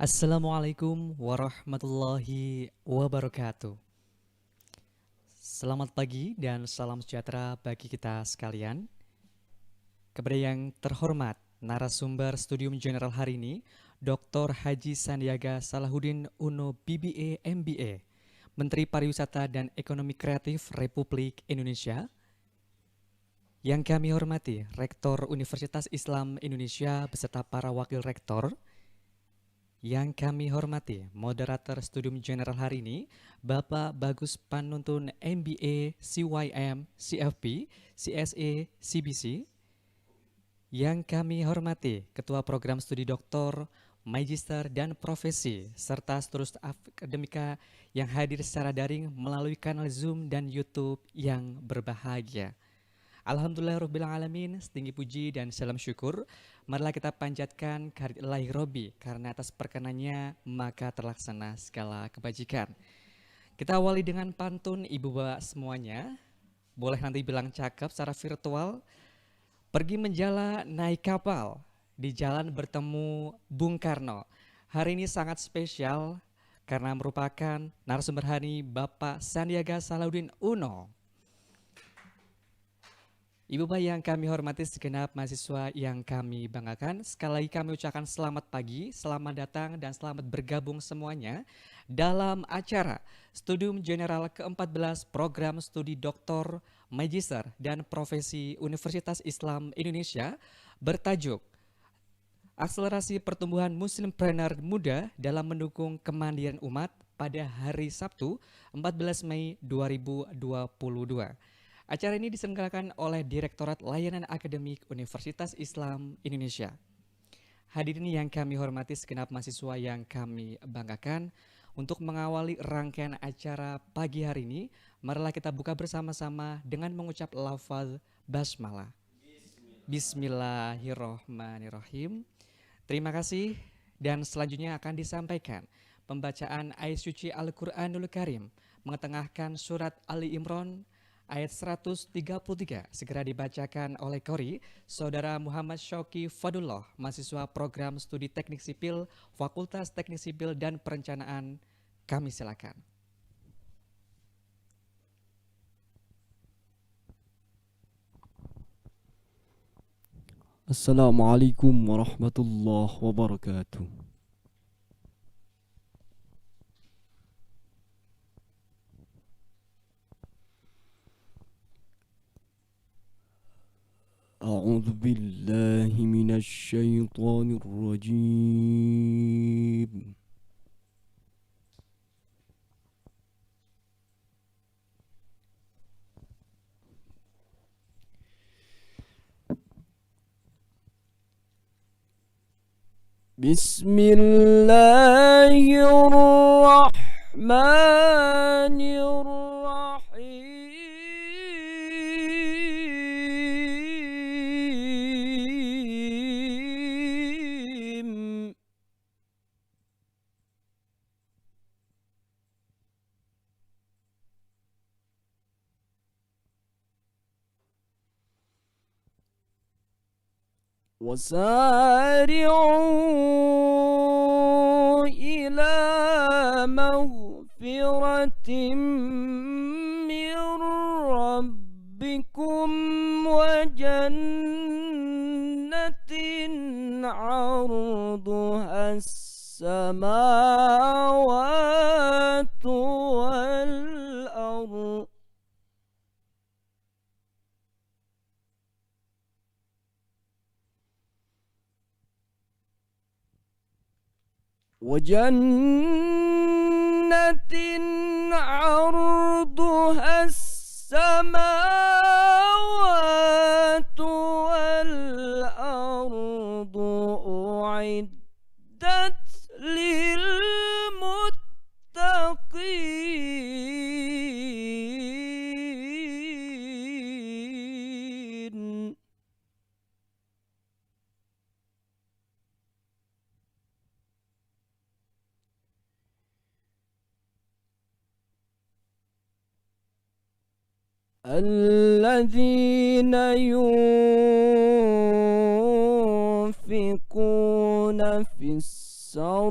Assalamualaikum warahmatullahi wabarakatuh. Selamat pagi dan salam sejahtera bagi kita sekalian. Kepada yang terhormat, narasumber Studium General hari ini, Dr. Haji Sandiaga Salahuddin Uno BBA MBA, Menteri Pariwisata dan Ekonomi Kreatif Republik Indonesia. Yang kami hormati, Rektor Universitas Islam Indonesia beserta para wakil rektor. Yang kami hormati, moderator Studium General hari ini, Bapak Bagus Panuntun MBA, CYM, CFP, CSA, CBC. Yang kami hormati, Ketua Program Studi Doktor, Magister, dan Profesi, serta seluruh staf akademika yang hadir secara daring melalui kanal Zoom dan YouTube yang berbahagia. Alhamdulillahirrabbilalamin, setinggi puji dan salam syukur. Marilah kita panjatkan kehadirat Ilahi Robbi, karena atas perkenannya maka terlaksana segala kebajikan. Kita awali dengan pantun ibu bapak semuanya. Boleh nanti bilang cakep secara virtual. Pergi menjala naik kapal, di jalan bertemu Bung Karno. Hari ini sangat spesial karena merupakan narasumber hari Bapak Sandiaga Salahuddin Uno. Ibu bapak yang kami hormati, segenap mahasiswa yang kami banggakan, sekali lagi kami ucapkan selamat pagi, selamat datang dan selamat bergabung semuanya dalam acara Studium General ke-14 Program Studi Doktor, Magister, dan Profesi Universitas Islam Indonesia bertajuk Akselerasi Pertumbuhan Muslimpreneur Muda dalam Mendukung Kemandirian Umat pada hari Sabtu 14 Mei 2022. Acara ini diselenggarakan oleh Direktorat Layanan Akademik Universitas Islam Indonesia. Hadirin yang kami hormati, segenap mahasiswa yang kami banggakan, untuk mengawali rangkaian acara pagi hari ini, marilah kita buka bersama-sama dengan mengucap lafaz basmalah. Bismillahirrohmanirrohim. Terima kasih, dan selanjutnya akan disampaikan pembacaan ayat suci Al-Quranul Karim mengetengahkan surat Ali Imran ayat 133 segera dibacakan oleh Kori, Saudara Muhammad Syauqi Fadullah, mahasiswa program studi Teknik Sipil, Fakultas Teknik Sipil dan Perencanaan. Kami silakan. Assalamualaikum warahmatullahi wabarakatuh. أعوذ بالله من الشيطان الرجيم. بسم الله الرحمن الرحيم. وسارعوا إلى مغفرة من ربكم وجنة عرضها السماوات والأرض وجنة عرضها السماوات والأرض أعدت للمتقين. الذين ينفقون في السراء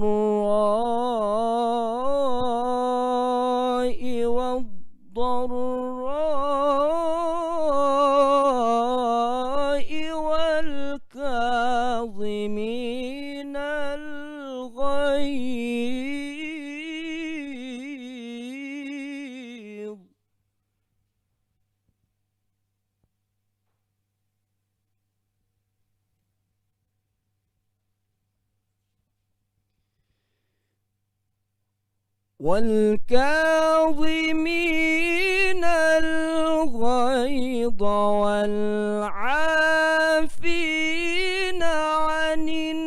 والضراء والكاظمين الغيظ والكاظمين الغيظ والعافين عن الناس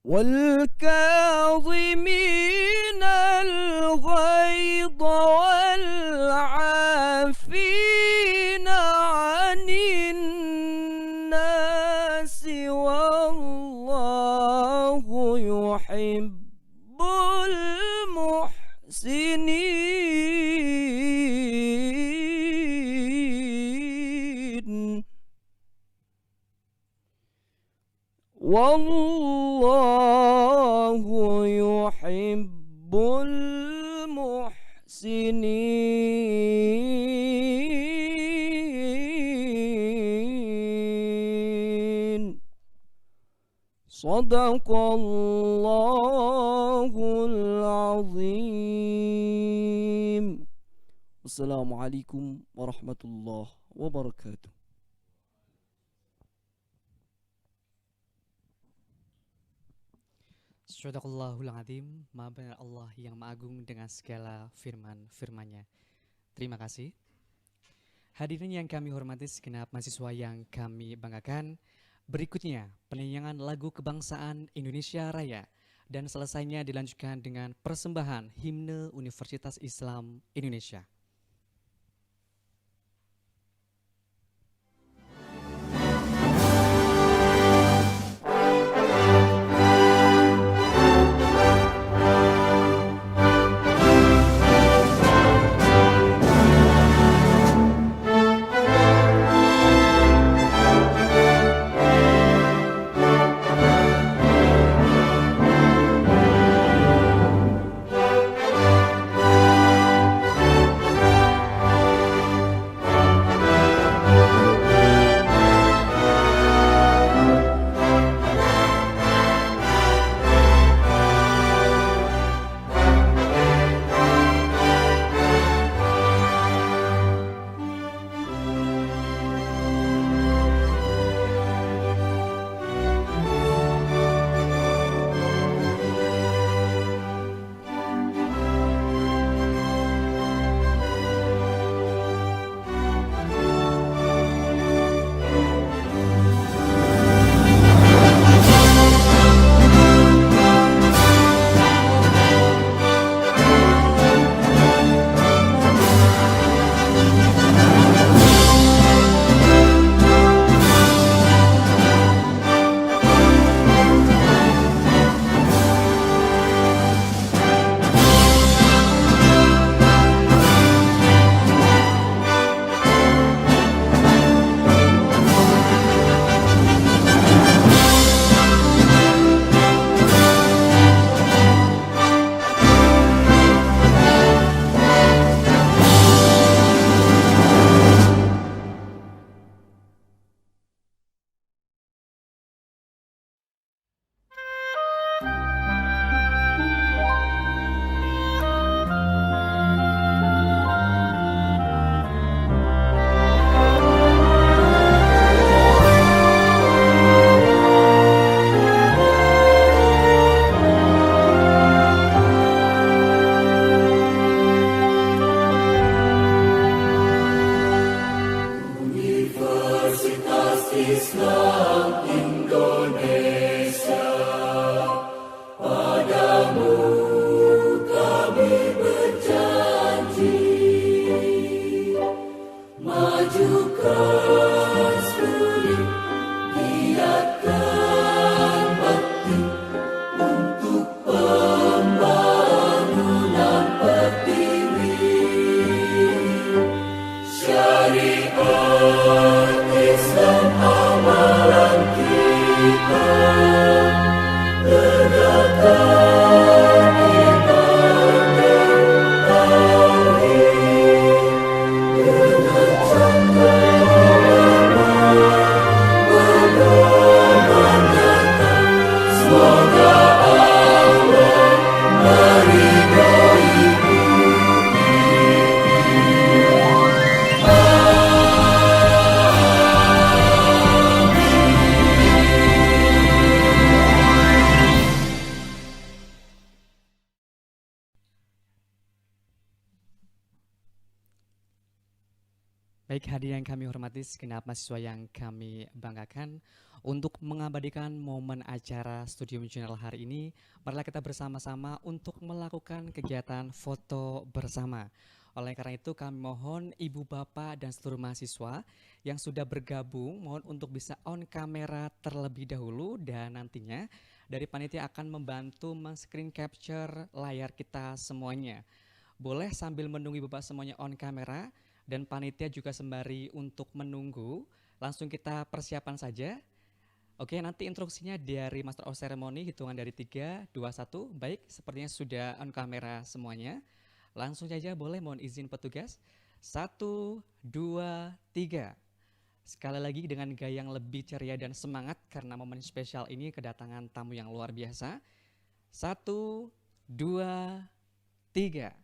والكاظمين الغيظ والعافين عن الناس والله يحب المحسنين والله يحب المحسنين صدق الله العظيم. السلام عليكم ورحمة الله وبركاته. Sadaqallahul Azim, maha benar Allah yang Maha Agung dengan segala firman-firman-Nya. Terima kasih. Hadirin yang kami hormati, segenap mahasiswa yang kami banggakan. Berikutnya, penyanyian lagu kebangsaan Indonesia Raya dan selesainya dilanjutkan dengan persembahan himne Universitas Islam Indonesia. Baik hadirin yang kami hormati, segenap mahasiswa yang kami banggakan, untuk mengabadikan momen acara Studium General hari ini, marilah kita bersama-sama untuk melakukan kegiatan foto bersama. Oleh karena itu kami mohon ibu bapak dan seluruh mahasiswa yang sudah bergabung, mohon untuk bisa on kamera terlebih dahulu dan nantinya dari panitia akan membantu men-screen capture layar kita semuanya. Boleh sambil menunggu Bapak semuanya on kamera dan panitia juga sembari untuk menunggu, langsung kita persiapan saja. Oke, nanti instruksinya dari Master of Ceremony, hitungan dari 3, 2, 1. Baik, sepertinya sudah on kamera semuanya. Langsung saja boleh mohon izin petugas. 1, 2, 3. Sekali lagi dengan gaya yang lebih ceria dan semangat karena momen spesial ini kedatangan tamu yang luar biasa. 1, 2, 3.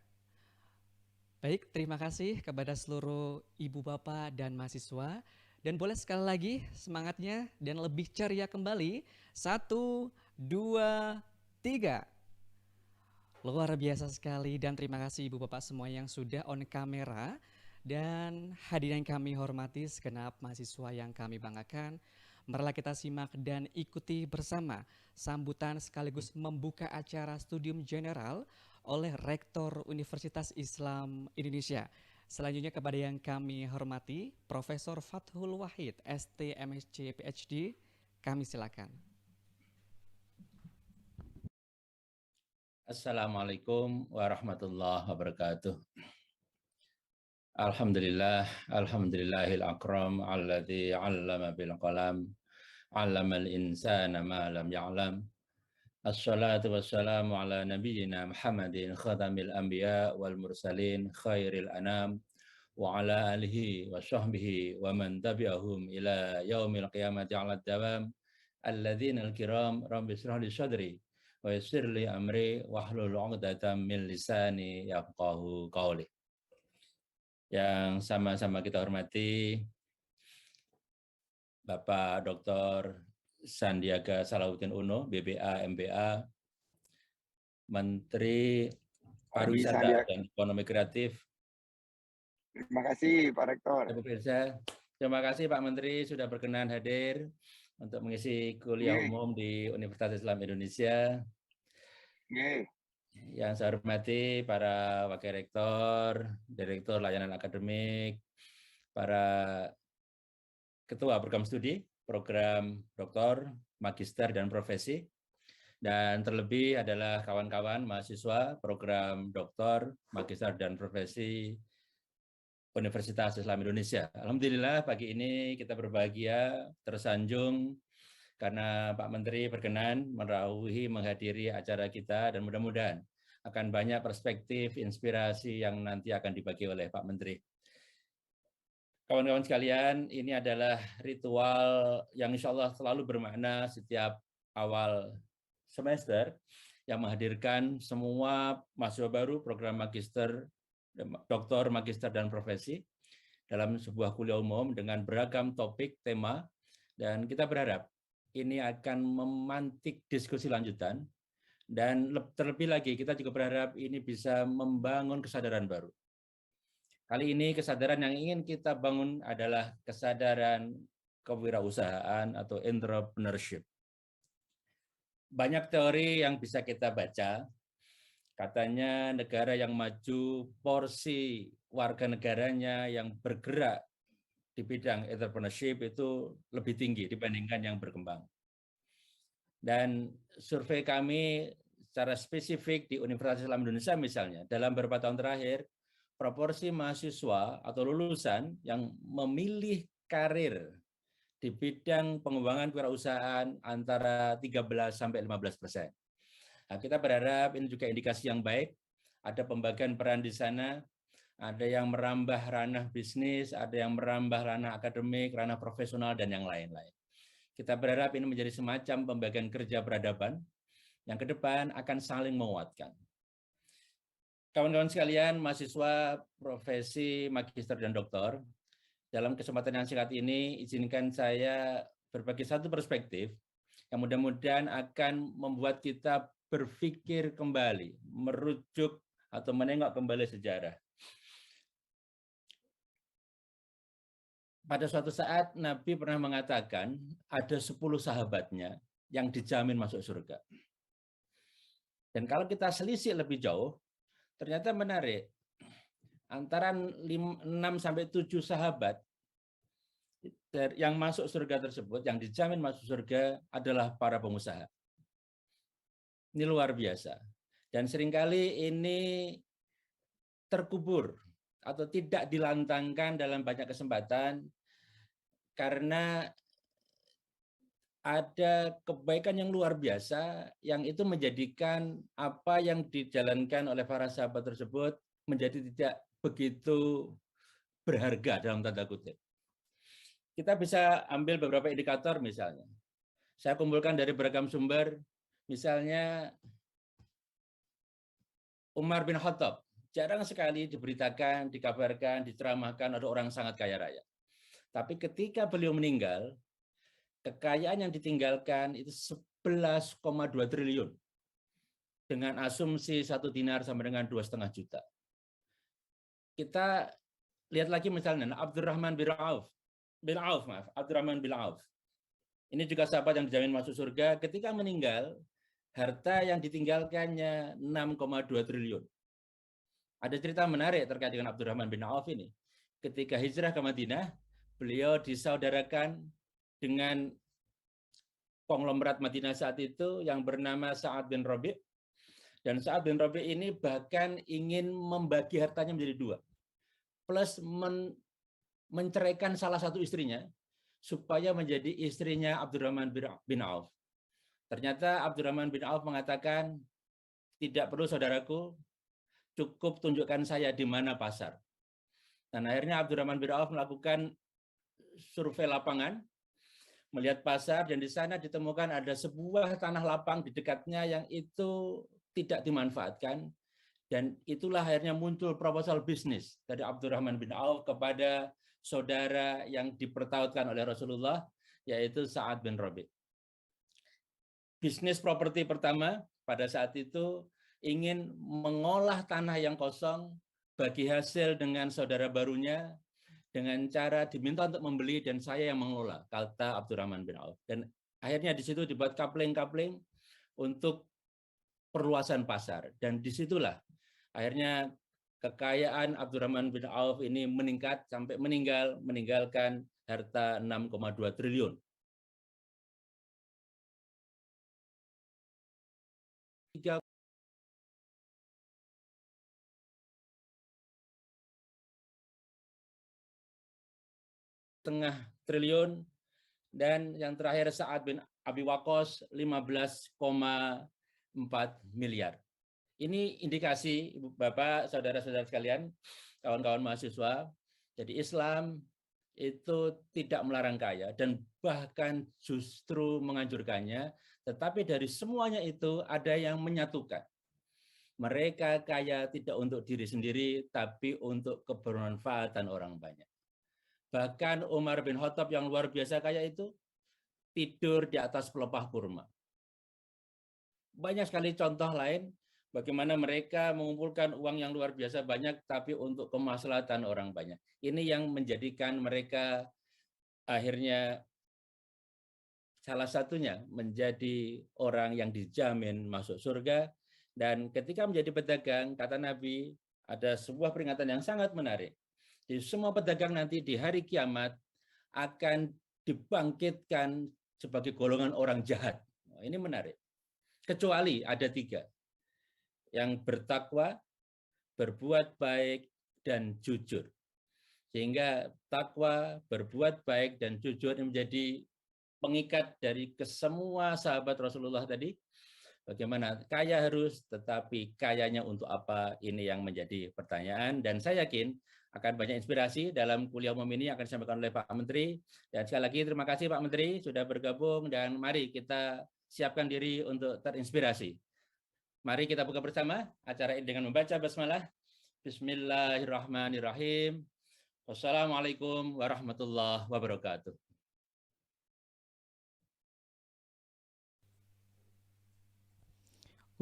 Baik, terima kasih kepada seluruh ibu bapak dan mahasiswa. Dan boleh sekali lagi semangatnya dan lebih ceria kembali. 1, 2, 3. Luar biasa sekali dan terima kasih ibu bapak semua yang sudah on kamera. Dan hadirin yang kami hormati segenap mahasiswa yang kami banggakan. Marilah kita simak dan ikuti bersama sambutan sekaligus membuka acara Studium General oleh Rektor Universitas Islam Indonesia. Selanjutnya kepada yang kami hormati, Profesor Fathul Wahid, ST, MSc, PhD, kami silakan. Assalamualaikum warahmatullahi wabarakatuh. Alhamdulillahil akram alladzi 'allama bil qalam 'allamal insana ma lam ya'lam. Assalatu wassalamu ala nabiyyina Muhammadin khatamil anbiya wal mursalin khairil anam wa ala alihi wa sahbihi wa man tabi'ahum ila yaumil qiyamati 'ala dawam alladzina al-kiram rabbi shrah li sadri wa yassir li amri wahlul 'uqdatam min lisani yafqahu qawli. Yang sama-sama kita hormati Bapak Dr. Sandiaga Salahuddin Uno, BBA, MBA, Menteri Pariwisata dan Ekonomi Kreatif. Terima kasih Pak Rektor. Terima kasih Pak Menteri sudah berkenan hadir untuk mengisi kuliah umum di Universitas Islam Indonesia. Yang saya hormati para Wakil Rektor, Direktur Layanan Akademik, para Ketua Program Studi, Program Doktor, Magister, dan Profesi, dan terlebih adalah kawan-kawan mahasiswa Program Doktor, Magister, dan Profesi Universitas Islam Indonesia. Alhamdulillah pagi ini kita berbahagia, tersanjung karena Pak Menteri berkenan merawuhi menghadiri acara kita dan mudah-mudahan akan banyak perspektif, inspirasi yang nanti akan dibagi oleh Pak Menteri. Kawan-kawan sekalian, ini adalah ritual yang insya Allah selalu bermakna setiap awal semester yang menghadirkan semua mahasiswa baru program magister, doktor, magister, dan profesi dalam sebuah kuliah umum dengan beragam topik, tema, dan kita berharap ini akan memantik diskusi lanjutan dan terlebih lagi kita juga berharap ini bisa membangun kesadaran baru. Kali ini kesadaran yang ingin kita bangun adalah kesadaran kewirausahaan atau entrepreneurship. Banyak teori yang bisa kita baca, katanya negara yang maju porsi warga negaranya yang bergerak di bidang entrepreneurship itu lebih tinggi dibandingkan yang berkembang. Dan survei kami secara spesifik di Universitas Islam Indonesia misalnya, dalam beberapa tahun terakhir, proporsi mahasiswa atau lulusan yang memilih karir di bidang pengembangan kewirausahaan antara 13-15%. Nah, kita berharap ini juga indikasi yang baik, ada pembagian peran di sana, ada yang merambah ranah bisnis, ada yang merambah ranah akademik, ranah profesional, dan yang lain-lain. Kita berharap ini menjadi semacam pembagian kerja peradaban yang ke depan akan saling menguatkan. Kawan-kawan sekalian, mahasiswa profesi magister dan doktor, dalam kesempatan yang singkat ini, izinkan saya berbagi satu perspektif yang mudah-mudahan akan membuat kita berpikir kembali, merujuk atau menengok kembali sejarah. pada suatu saat Nabi pernah mengatakan ada 10 sahabatnya yang dijamin masuk surga. Dan kalau kita selisih lebih jauh, ternyata menarik. Antara 6 sampai 7 sahabat yang masuk surga tersebut, yang dijamin masuk surga adalah para pengusaha. Ini luar biasa. Dan seringkali ini terkubur atau tidak dilantangkan dalam banyak kesempatan karena ada kebaikan yang luar biasa yang itu menjadikan apa yang dijalankan oleh para sahabat tersebut menjadi tidak begitu berharga dalam tanda kutip. Kita bisa ambil beberapa indikator misalnya. Saya kumpulkan dari beragam sumber, misalnya Umar bin Khattab. Jarang sekali diberitakan, dikabarkan, diceramahkan ada orang sangat kaya raya. Tapi ketika beliau meninggal, kekayaan yang ditinggalkan itu 11,2 triliun. Dengan asumsi 1 dinar sama dengan 2,5 juta. Kita lihat lagi misalnya Abdurrahman bin Auf. Abdurrahman bin Auf. Ini juga sahabat yang dijamin masuk surga. Ketika meninggal, harta yang ditinggalkannya 6,2 triliun. Ada cerita menarik terkait dengan Abdurrahman bin Auf ini. Ketika hijrah ke Madinah, beliau disaudarakan dengan konglomerat Madinah saat itu yang bernama Sa'ad bin Rabi'. Dan Sa'ad bin Rabi' ini bahkan ingin membagi hartanya menjadi 2. Plus menceraikan salah satu istrinya supaya menjadi istrinya Abdurrahman bin Auf. Ternyata Abdurrahman bin Auf mengatakan, tidak perlu saudaraku, cukup tunjukkan saya di mana pasar. Dan akhirnya Abdurrahman bin Auf melakukan survei lapangan, melihat pasar, dan di sana ditemukan ada sebuah tanah lapang di dekatnya yang itu tidak dimanfaatkan. Dan itulah akhirnya muncul proposal bisnis dari Abdurrahman bin Auf kepada saudara yang dipertautkan oleh Rasulullah, yaitu Sa'ad bin Rabi'. Bisnis properti pertama pada saat itu ingin mengolah tanah yang kosong, bagi hasil dengan saudara barunya, dengan cara diminta untuk membeli dan saya yang mengelola, kata Abdurrahman bin Auf. Dan akhirnya di situ dibuat kapling-kapling untuk perluasan pasar. Dan disitulah akhirnya kekayaan Abdurrahman bin Auf ini meningkat sampai meninggalkan harta 6,2 triliun. Setengah triliun, dan yang terakhir Sa'ad bin Abi Waqqas 15,4 miliar. Ini indikasi Bapak, saudara-saudara sekalian, kawan-kawan mahasiswa, jadi Islam itu tidak melarang kaya dan bahkan justru menganjurkannya, tetapi dari semuanya itu ada yang menyatukan. Mereka kaya tidak untuk diri sendiri, tapi untuk kebermanfaatan orang banyak. Bahkan Umar bin Khattab yang luar biasa kaya itu tidur di atas pelepah kurma. Banyak sekali contoh lain bagaimana mereka mengumpulkan uang yang luar biasa banyak tapi untuk kemaslahatan orang banyak. Ini yang menjadikan mereka akhirnya salah satunya menjadi orang yang dijamin masuk surga. Dan ketika menjadi pedagang, kata Nabi, ada sebuah peringatan yang sangat menarik. Jadi semua pedagang nanti di hari kiamat akan dibangkitkan sebagai golongan orang jahat. Nah, ini menarik. Kecuali ada 3. Yang bertakwa, berbuat baik, dan jujur. Sehingga takwa, berbuat baik, dan jujur ini menjadi pengikat dari kesemua sahabat Rasulullah tadi. Bagaimana kaya harus, tetapi kayanya untuk apa? Ini yang menjadi pertanyaan. Dan saya yakin akan banyak inspirasi dalam kuliah umum ini yang akan disampaikan oleh Pak Menteri. Dan sekali lagi terima kasih Pak Menteri sudah bergabung dan mari kita siapkan diri untuk terinspirasi. Mari kita buka bersama acara ini dengan membaca basmalah. Bismillahirrahmanirrahim. Wassalamualaikum warahmatullahi wabarakatuh.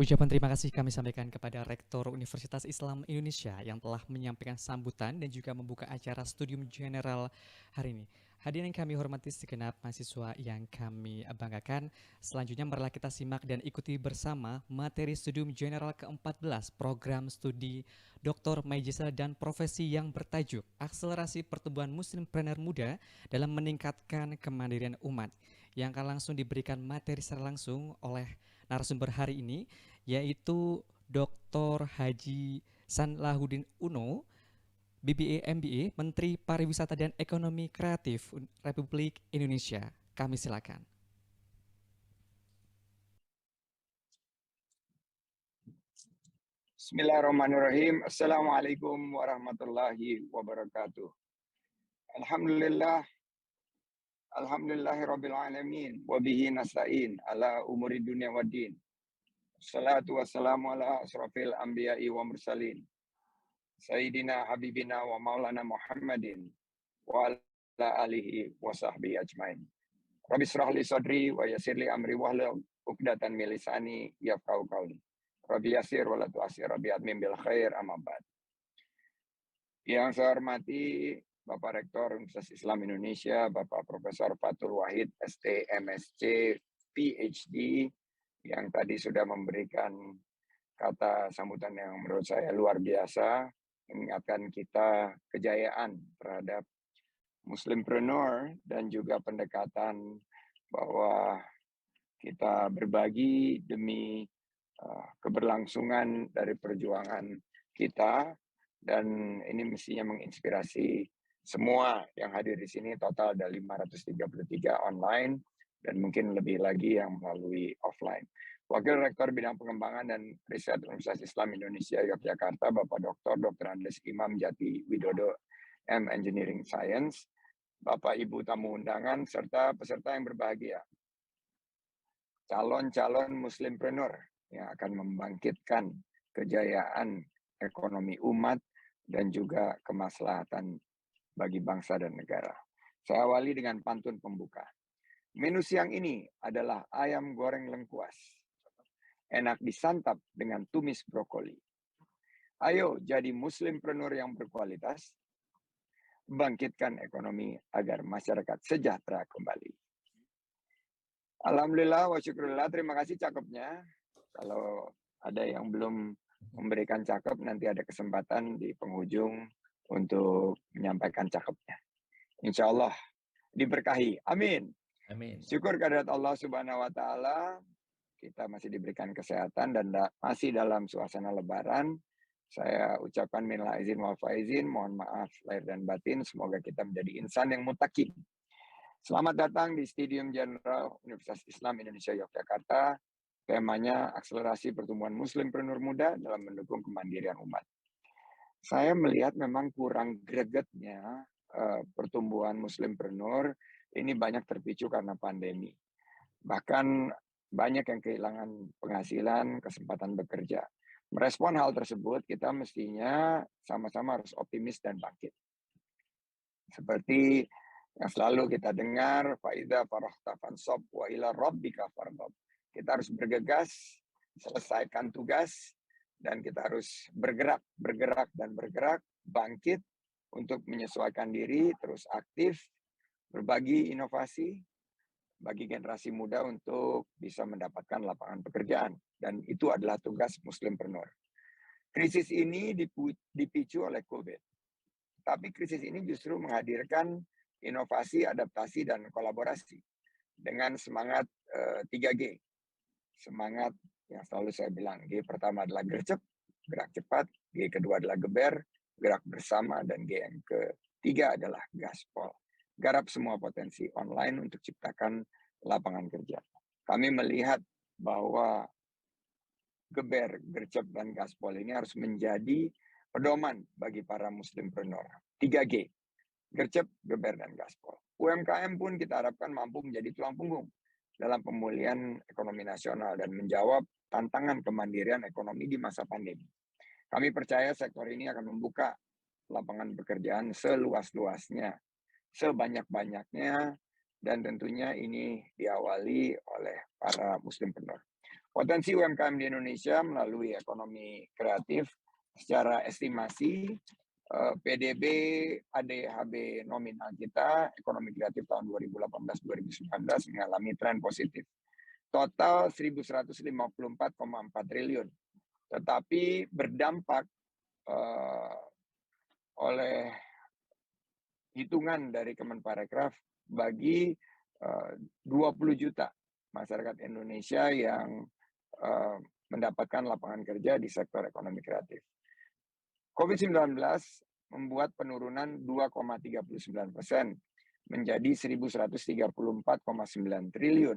Ucapan terima kasih kami sampaikan kepada Rektor Universitas Islam Indonesia yang telah menyampaikan sambutan dan juga membuka acara Studium General hari ini. Hadirin yang kami hormati segenap mahasiswa yang kami banggakan. Selanjutnya marilah kita simak dan ikuti bersama materi Studium General ke-14 Program Studi Dr. Majisa dan Profesi yang bertajuk Akselerasi Pertumbuhan Muslimpreneur Muda dalam Meningkatkan Kemandirian Umat, yang akan langsung diberikan materi secara langsung oleh narasumber hari ini, yaitu Dr. Haji Salahuddin Uno, BBA MBA, Menteri Pariwisata dan Ekonomi Kreatif Republik Indonesia. Kami silakan. Bismillahirrahmanirrahim. Assalamualaikum warahmatullahi wabarakatuh. Alhamdulillah. Alhamdulillahirabbil alamin wa bihi nasta'in ala umuri dunya waddin. Salatu wassalamu ala asrafil anbiya'i wa mursalin. Sayyidina habibina wa maulana Muhammadin wa ala alihi wa sahbihi ajmain. Rabbi shrah li sadri wa yassir li amri wahlul 'uqdatam min lisani yafqahu qawli. Rabbi yassir wa la tu'assir, Rabbi admin bil khair, amma ba'd. Yang saya hormati Bapak Rektor Universitas Islam Indonesia, Bapak Profesor Fathul Wahid, ST, MSc, PhD, yang tadi sudah memberikan kata sambutan yang menurut saya luar biasa, mengingatkan kita kejayaan terhadap Muslimpreneur dan juga pendekatan bahwa kita berbagi demi keberlangsungan dari perjuangan kita, dan ini mestinya menginspirasi semua yang hadir di sini. Total ada 533 online dan mungkin lebih lagi yang melalui offline. Wakil Rektor Bidang Pengembangan dan Riset Universitas Islam Indonesia Yogyakarta, Bapak Dr. Andes Imam Jati Widodo, M Engineering Science, Bapak Ibu tamu undangan, serta peserta yang berbahagia. Calon-calon Muslimpreneur yang akan membangkitkan kejayaan ekonomi umat dan juga kemaslahatan bagi bangsa dan negara. Saya awali dengan pantun pembuka. Menu siang ini adalah ayam goreng lengkuas. Enak disantap dengan tumis brokoli. Ayo jadi Muslimpreneur yang berkualitas. Bangkitkan ekonomi agar masyarakat sejahtera kembali. Alhamdulillah wa syukurillah, terima kasih cakepnya. Kalau ada yang belum memberikan cakep, nanti ada kesempatan di penghujung untuk menyampaikan cakepnya. Insya Allah diberkahi. Amin. Amin. Syukur kehadirat Allah Subhanahu wa Ta'ala, kita masih diberikan kesehatan dan masih dalam suasana Lebaran. Saya ucapkan minal aizin wal faizin, mohon maaf lahir dan batin. Semoga kita menjadi insan yang muttaqin. Selamat datang di Studium General Universitas Islam Indonesia Yogyakarta. Temanya akselerasi pertumbuhan Muslimpreneur muda dalam mendukung kemandirian umat. Saya melihat memang kurang gregetnya pertumbuhan Muslimpreneur ini banyak terpicu karena pandemi. Bahkan banyak yang kehilangan penghasilan, kesempatan bekerja. Merespon hal tersebut, kita mestinya sama-sama harus optimis dan bangkit. Seperti yang selalu kita dengar, faida farahta fansab wa ila rabbika farghab. Kita harus bergegas, selesaikan tugas, dan kita harus bergerak, bangkit untuk menyesuaikan diri, terus aktif, berbagi inovasi bagi generasi muda untuk bisa mendapatkan lapangan pekerjaan. Dan itu adalah tugas Muslimpreneur. Krisis ini dipicu oleh COVID. Tapi krisis ini justru menghadirkan inovasi, adaptasi, dan kolaborasi dengan semangat 3G. Semangat yang selalu saya bilang, G pertama adalah gercep, gerak cepat, G kedua adalah geber, gerak bersama, dan G yang ketiga adalah gaspol. Garap semua potensi online untuk ciptakan lapangan kerja. Kami melihat bahwa geber, gercep, dan gaspol ini harus menjadi pedoman bagi para Muslimpreneur. 3G, gercep, geber, dan gaspol. UMKM pun kita harapkan mampu menjadi tulang punggung dalam pemulihan ekonomi nasional dan menjawab tantangan kemandirian ekonomi di masa pandemi. Kami percaya sektor ini akan membuka lapangan pekerjaan seluas-luasnya, sebanyak-banyaknya, dan tentunya ini diawali oleh para Muslimpreneur. Potensi UMKM di Indonesia melalui ekonomi kreatif secara estimasi PDB ADHB nominal kita ekonomi kreatif tahun 2018-2019 mengalami tren positif. Total 1.154,4 triliun. Tetapi berdampak oleh hitungan dari Kemenparekraf bagi 20 juta masyarakat Indonesia yang mendapatkan lapangan kerja di sektor ekonomi kreatif. COVID-19 membuat penurunan 2,39% menjadi 1.134,9 triliun.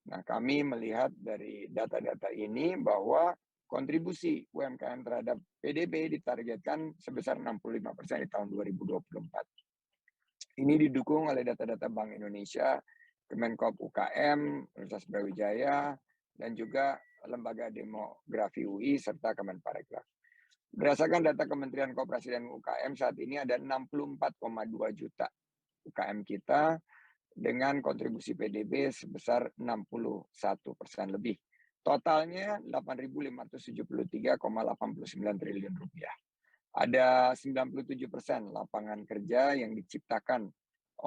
Nah, kami melihat dari data-data ini bahwa kontribusi UMKM terhadap PDB ditargetkan sebesar 65% di tahun 2024. Ini didukung oleh data-data Bank Indonesia, Kemenkop UKM, Universitas Brawijaya, dan juga Lembaga Demografi UI serta Kemenparekraf. Berdasarkan data Kementerian Koperasi dan UKM saat ini ada 64,2 juta UKM kita dengan kontribusi PDB sebesar 61% lebih. Totalnya 8.573,89 triliun rupiah. Ada 97% lapangan kerja yang diciptakan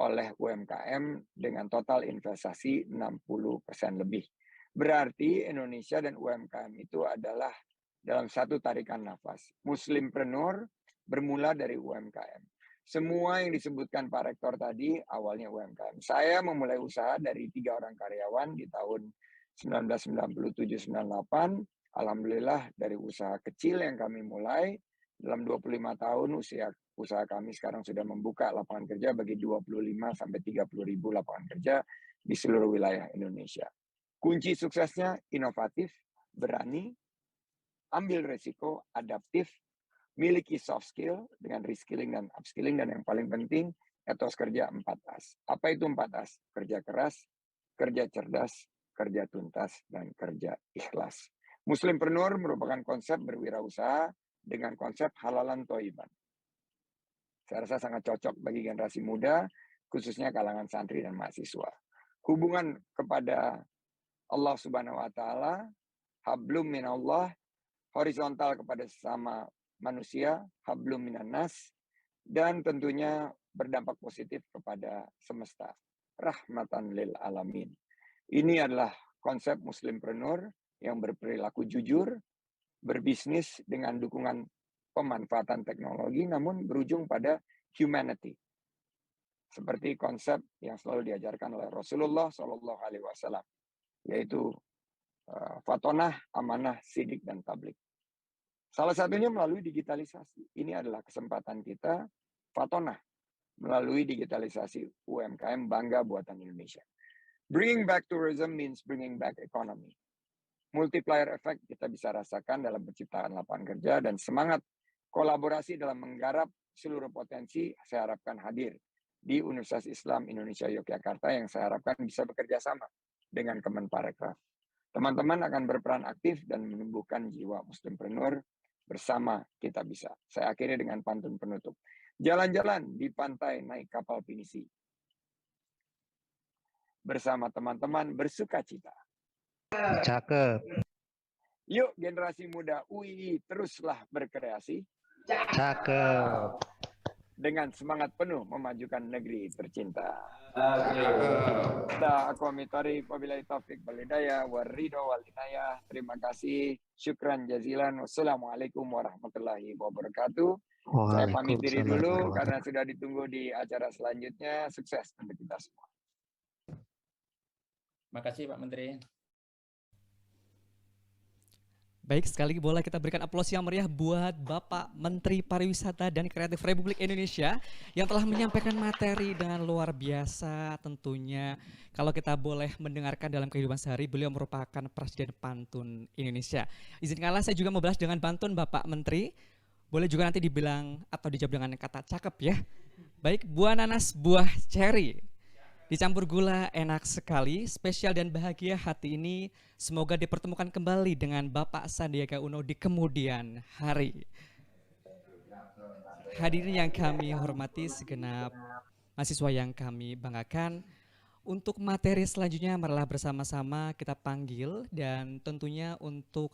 oleh UMKM dengan total investasi 60% lebih. Berarti Indonesia dan UMKM itu adalah dalam satu tarikan nafas. Muslimpreneur bermula dari UMKM. Semua yang disebutkan Pak Rektor tadi awalnya UMKM. Saya memulai usaha dari 3 orang karyawan di tahun 1997-98. Alhamdulillah dari usaha kecil yang kami mulai, dalam 25 tahun usaha kami sekarang sudah membuka lapangan kerja bagi 25 sampai 30 ribu lapangan kerja di seluruh wilayah Indonesia. Kunci suksesnya inovatif, berani, ambil resiko, adaptif, miliki soft skill dengan reskilling dan upskilling, dan yang paling penting etos kerja 4As. Apa itu 4As? Kerja keras, kerja cerdas, kerja tuntas, dan kerja ikhlas. Muslimpreneur merupakan konsep berwirausaha dengan konsep halalan thayyiban. Saya rasa sangat cocok bagi generasi muda, khususnya kalangan santri dan mahasiswa. Hubungan kepada Allah Subhanahu wa taala, hablum minallah, horizontal kepada sesama manusia, hablum minannas, dan tentunya berdampak positif kepada semesta, rahmatan lil alamin. Ini adalah konsep muslimpreneur yang berperilaku jujur, berbisnis dengan dukungan pemanfaatan teknologi, namun berujung pada humanity. Seperti konsep yang selalu diajarkan oleh Rasulullah SAW, yaitu fatonah, amanah, sidik, dan tablik. Salah satunya melalui digitalisasi. Ini adalah kesempatan kita, fatonah, melalui digitalisasi UMKM bangga buatan Indonesia. Bringing back tourism means bringing back economy. Multiplier effect kita bisa rasakan dalam penciptaan lapangan kerja, dan semangat kolaborasi dalam menggarap seluruh potensi saya harapkan hadir di Universitas Islam Indonesia Yogyakarta yang saya harapkan bisa bekerja sama dengan Kemenparekraf. Teman-teman akan berperan aktif dan menumbuhkan jiwa muslimpreneur bersama kita bisa. Saya akhiri dengan pantun penutup. Jalan-jalan di pantai naik kapal pinisi. Bersama teman-teman bersuka cita. Cakep. Yuk generasi muda UII teruslah berkreasi. Cakep. Dengan semangat penuh memajukan negeri tercinta. Wabillahi taufik wal hidayah waridho wal inayah. Terima kasih. Syukran jazilan. Wassalamualaikum warahmatullahi wabarakatuh. Saya pamit diri dulu karena sudah ditunggu di acara selanjutnya. Sukses untuk kita semua. Terima kasih Pak Menteri. Baik, sekali lagi boleh kita berikan aplaus yang meriah buat Bapak Menteri Pariwisata dan Kreatif Republik Indonesia yang telah menyampaikan materi dengan luar biasa tentunya. Kalau kita boleh mendengarkan dalam kehidupan sehari, beliau merupakan Presiden Pantun Indonesia. Izinkanlah saya juga membahas dengan pantun Bapak Menteri. Boleh juga nanti dibilang atau dijawab dengan kata cakep ya. Baik, buah nanas, buah cherry. Dicampur gula enak sekali, spesial dan bahagia hati ini semoga dipertemukan kembali dengan Bapak Sandiaga Uno di kemudian hari. Hadirin yang kami hormati, segenap mahasiswa yang kami banggakan, Untuk materi selanjutnya marilah bersama-sama kita panggil, dan tentunya untuk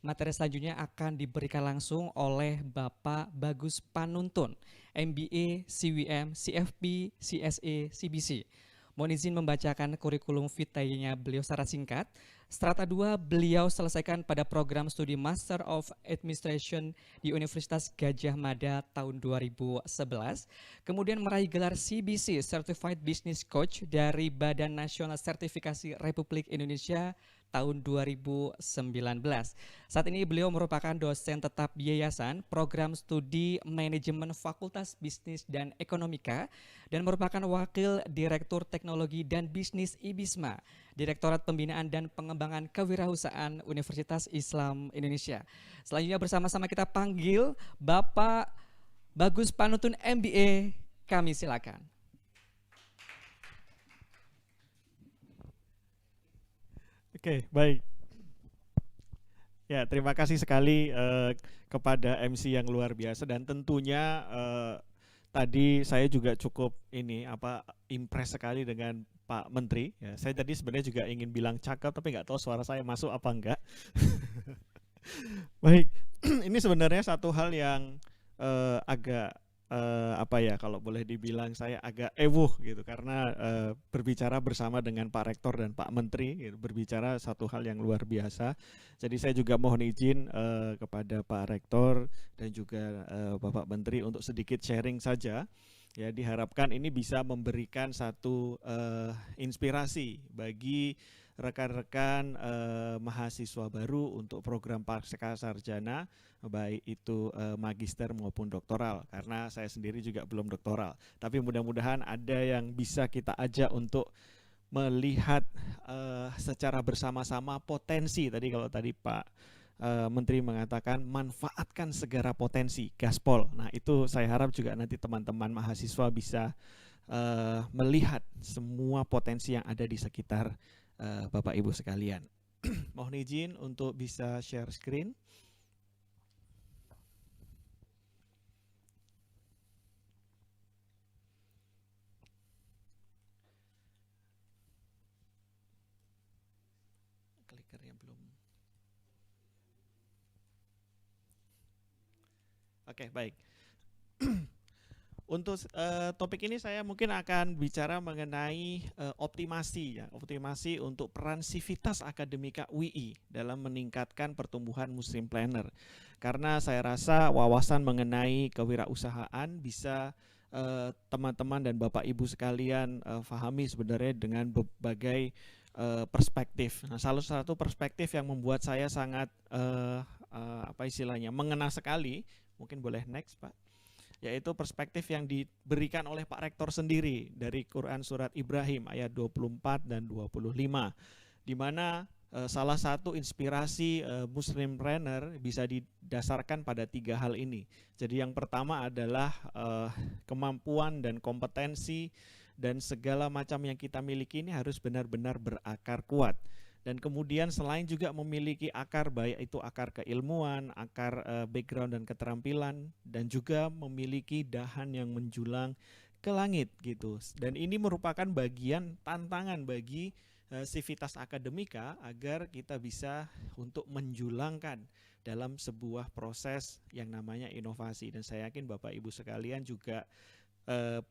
materi selanjutnya akan diberikan langsung oleh Bapak Bagus Panuntun, MBA, CWM, CFP, CSA, CBC. Mohon izin membacakan kurikulum vitae-nya beliau secara singkat. Strata 2 beliau selesaikan pada program studi Master of Administration di Universitas Gadjah Mada tahun 2011. Kemudian meraih gelar CBC Certified Business Coach dari Badan Nasional Sertifikasi Republik Indonesia tahun 2019. Saat ini beliau merupakan dosen tetap yayasan program studi manajemen Fakultas Bisnis dan Ekonomika dan merupakan wakil direktur teknologi dan bisnis IBISMA, Direktorat Pembinaan dan Pengembangan Kewirausahaan Universitas Islam Indonesia. Selanjutnya bersama-sama kita panggil Bapak Bagus Panuntun MBA, kami silakan. Oke, baik. Ya, terima kasih sekali kepada MC yang luar biasa, dan tentunya tadi saya juga cukup impress sekali dengan Pak Menteri. Ya, saya tadi sebenarnya juga ingin bilang cakep, tapi nggak tahu suara saya masuk apa enggak. Baik, ini sebenarnya satu hal yang agak kalau boleh dibilang saya agak gitu, karena berbicara bersama dengan Pak Rektor dan Pak Menteri gitu, berbicara satu hal yang luar biasa. Jadi saya juga mohon izin kepada Pak Rektor dan juga Bapak Menteri untuk sedikit sharing saja. Ya, diharapkan ini bisa memberikan satu inspirasi bagi rekan-rekan mahasiswa baru untuk program pasca sarjana, baik itu magister maupun doktoral, karena saya sendiri juga belum doktoral. Tapi mudah-mudahan ada yang bisa kita ajak untuk melihat secara bersama-sama potensi. Kalau tadi Pak Menteri mengatakan manfaatkan segala potensi, gaspol. Nah, itu saya harap juga nanti teman-teman mahasiswa bisa melihat semua potensi yang ada di sekitar Bapak Ibu sekalian. Mohon izin untuk bisa share screen. Klikernya belum. Oke, baik. Untuk topik ini saya mungkin akan bicara mengenai optimasi untuk peran Civitas Akademika UI dalam meningkatkan pertumbuhan Muslim Planner. Karena saya rasa wawasan mengenai kewirausahaan bisa teman-teman dan Bapak Ibu sekalian pahami sebenarnya dengan berbagai perspektif. Nah, salah satu perspektif yang membuat saya sangat mengena sekali, mungkin boleh next Pak, yaitu perspektif yang diberikan oleh Pak Rektor sendiri dari Quran Surat Ibrahim ayat 24 dan 25, di mana salah satu inspirasi Muslim Planner bisa didasarkan pada 3 hal ini. Jadi yang pertama adalah kemampuan dan kompetensi dan segala macam yang kita miliki ini harus benar-benar berakar kuat. Dan kemudian selain juga memiliki akar, baik itu akar keilmuan, akar background dan keterampilan, dan juga memiliki dahan yang menjulang ke langit gitu. Dan ini merupakan bagian tantangan bagi Civitas Akademika agar kita bisa untuk menjulangkan dalam sebuah proses yang namanya inovasi. Dan saya yakin Bapak Ibu sekalian juga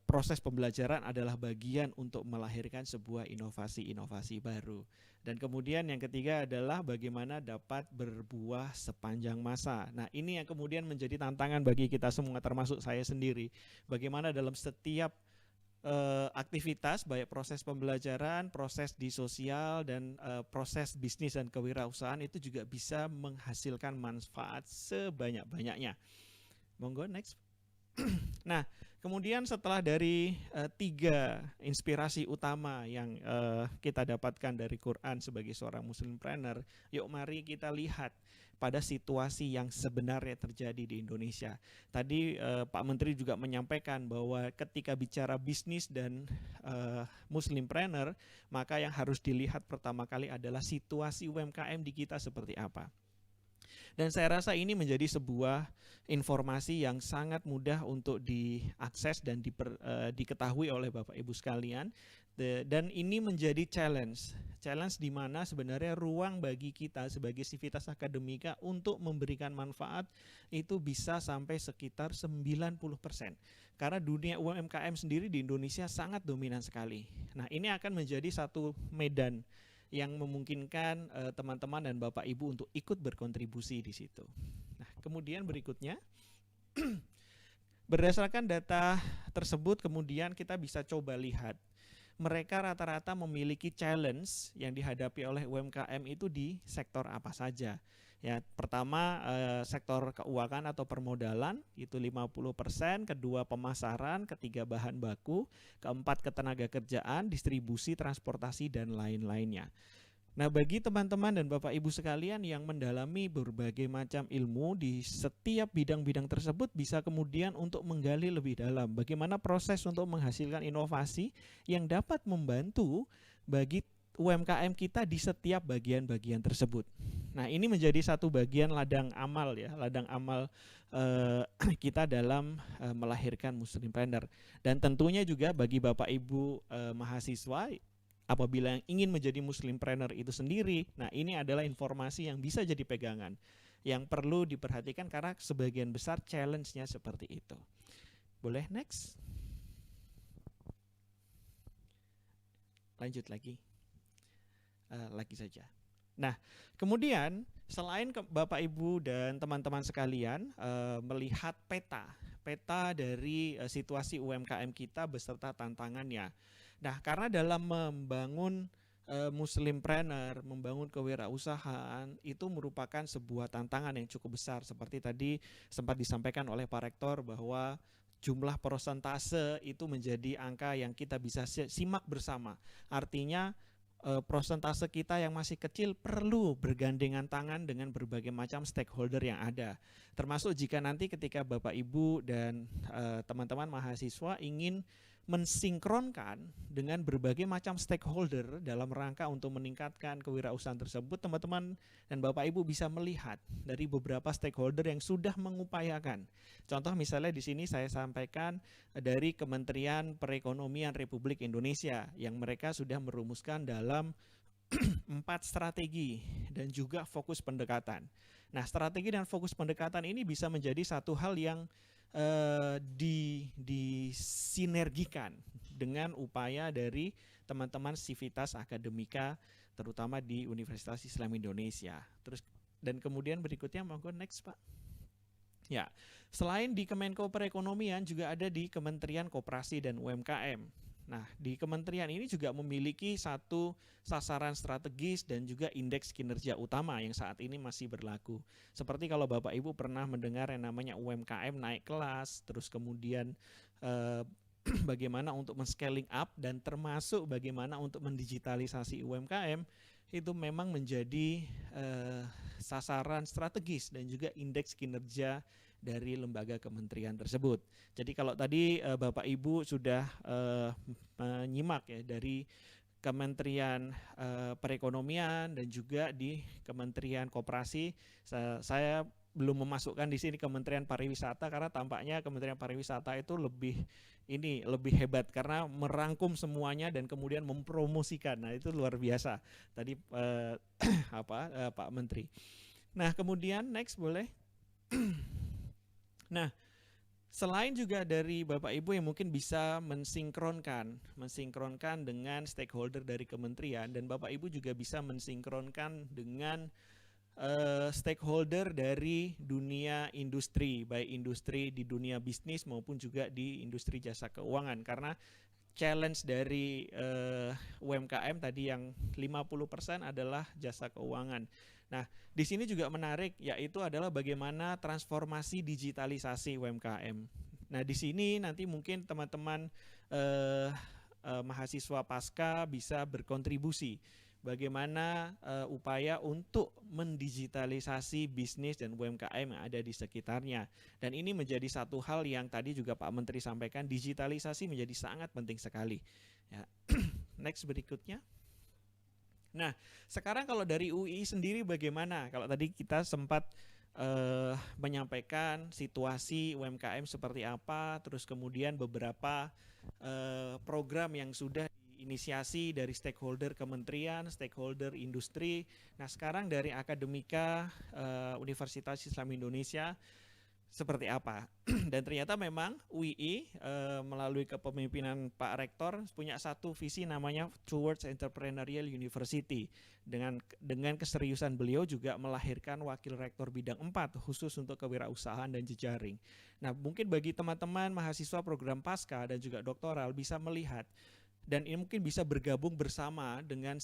proses pembelajaran adalah bagian untuk melahirkan sebuah inovasi-inovasi baru. Dan kemudian yang ketiga adalah bagaimana dapat berbuah sepanjang masa. Nah, ini yang kemudian menjadi tantangan bagi kita semua, termasuk saya sendiri. Bagaimana dalam setiap aktivitas, baik proses pembelajaran, proses di sosial, dan proses bisnis dan kewirausahaan itu juga bisa menghasilkan manfaat sebanyak-banyaknya. Monggo next. Nah, kemudian setelah dari 3 inspirasi utama yang kita dapatkan dari Quran sebagai seorang Muslim Planner, yuk mari kita lihat pada situasi yang sebenarnya terjadi di Indonesia. Tadi Pak Menteri juga menyampaikan bahwa ketika bicara bisnis dan Muslim Planner, maka yang harus dilihat pertama kali adalah situasi UMKM di kita seperti apa. Dan saya rasa ini menjadi sebuah informasi yang sangat mudah untuk diakses dan diketahui oleh Bapak Ibu sekalian. Dan ini menjadi challenge di mana sebenarnya ruang bagi kita sebagai sivitas akademika untuk memberikan manfaat itu bisa sampai sekitar 90%. Karena dunia UMKM sendiri di Indonesia sangat dominan sekali. Nah, ini akan menjadi satu medan yang memungkinkan teman-teman dan Bapak Ibu untuk ikut berkontribusi di situ. Nah, kemudian berikutnya berdasarkan data tersebut kemudian kita bisa coba lihat mereka rata-rata memiliki challenge yang dihadapi oleh UMKM itu di sektor apa saja. Ya, pertama sektor keuangan atau permodalan itu 50%, kedua pemasaran, ketiga bahan baku, keempat ketenagakerjaan, distribusi, transportasi dan lain-lainnya. Nah, bagi teman-teman dan Bapak Ibu sekalian yang mendalami berbagai macam ilmu di setiap bidang-bidang tersebut bisa kemudian untuk menggali lebih dalam bagaimana proses untuk menghasilkan inovasi yang dapat membantu bagi UMKM kita di setiap bagian-bagian tersebut. Nah, ini menjadi satu bagian ladang amal ya, ladang amal kita dalam melahirkan Muslimpreneur. Dan tentunya juga bagi Bapak Ibu mahasiswa apabila yang ingin menjadi Muslimpreneur itu sendiri, nah ini adalah informasi yang bisa jadi pegangan yang perlu diperhatikan karena sebagian besar challenge-nya seperti itu. Boleh next? Lanjut lagi. Lagi saja. Nah, kemudian selain Bapak Ibu dan teman-teman sekalian melihat peta dari situasi UMKM kita beserta tantangannya. Nah, karena dalam membangun Muslimpreneur, membangun kewirausahaan itu merupakan sebuah tantangan yang cukup besar. Seperti tadi sempat disampaikan oleh Pak Rektor bahwa jumlah persentase itu menjadi angka yang kita bisa simak bersama. Artinya persentase kita yang masih kecil perlu bergandengan tangan dengan berbagai macam stakeholder yang ada. Termasuk jika nanti ketika Bapak Ibu dan teman-teman mahasiswa ingin mensinkronkan dengan berbagai macam stakeholder dalam rangka untuk meningkatkan kewirausahaan tersebut, teman-teman dan Bapak Ibu bisa melihat dari beberapa stakeholder yang sudah mengupayakan. Contoh misalnya di sini saya sampaikan dari Kementerian Perekonomian Republik Indonesia yang mereka sudah merumuskan dalam 4 strategi dan juga fokus pendekatan. Nah, strategi dan fokus pendekatan ini bisa menjadi satu hal yang disinergikan dengan upaya dari teman-teman sivitas akademika terutama di Universitas Islam Indonesia. Terus dan kemudian berikutnya monggo next Pak. Ya, selain di Kemenko Perekonomian juga ada di Kementerian Koperasi dan UMKM. Nah, di kementerian ini juga memiliki satu sasaran strategis dan juga indeks kinerja utama yang saat ini masih berlaku. Seperti kalau Bapak Ibu pernah mendengar yang namanya UMKM naik kelas, terus kemudian bagaimana untuk men-scaling up dan termasuk bagaimana untuk mendigitalisasi UMKM, itu memang menjadi sasaran strategis dan juga indeks kinerja dari lembaga kementerian tersebut. Jadi kalau tadi Bapak Ibu sudah menyimak ya dari Kementerian Perekonomian dan juga di Kementerian Koperasi, saya belum memasukkan di sini Kementerian Pariwisata karena tampaknya Kementerian Pariwisata itu lebih hebat karena merangkum semuanya dan kemudian mempromosikan. Nah, itu luar biasa tadi Pak Menteri. Nah, kemudian next boleh. Nah, selain juga dari Bapak Ibu yang mungkin bisa mensinkronkan dengan stakeholder dari kementerian, dan Bapak Ibu juga bisa mensinkronkan dengan stakeholder dari dunia industri, baik industri di dunia bisnis maupun juga di industri jasa keuangan. Karena challenge dari UMKM tadi yang 50% adalah jasa keuangan. Nah, di sini juga menarik yaitu adalah bagaimana transformasi digitalisasi UMKM. Nah, di sini nanti mungkin teman-teman mahasiswa pasca bisa berkontribusi bagaimana upaya untuk mendigitalisasi bisnis dan UMKM yang ada di sekitarnya. Dan ini menjadi satu hal yang tadi juga Pak Menteri sampaikan, digitalisasi menjadi sangat penting sekali. Ya. Next berikutnya. Nah, sekarang kalau dari UI sendiri bagaimana? Kalau tadi kita sempat menyampaikan situasi UMKM seperti apa, terus kemudian beberapa program yang sudah inisiasi dari stakeholder kementerian, stakeholder industri. Nah, sekarang dari Akademika Universitas Islam Indonesia seperti apa? Dan ternyata memang UII melalui kepemimpinan Pak Rektor punya satu visi namanya Towards Entrepreneurial University. Dengan keseriusan beliau juga melahirkan wakil rektor bidang 4 khusus untuk kewirausahaan dan jejaring. Nah, mungkin bagi teman-teman mahasiswa program pasca dan juga doktoral bisa melihat dan ini mungkin bisa bergabung bersama dengan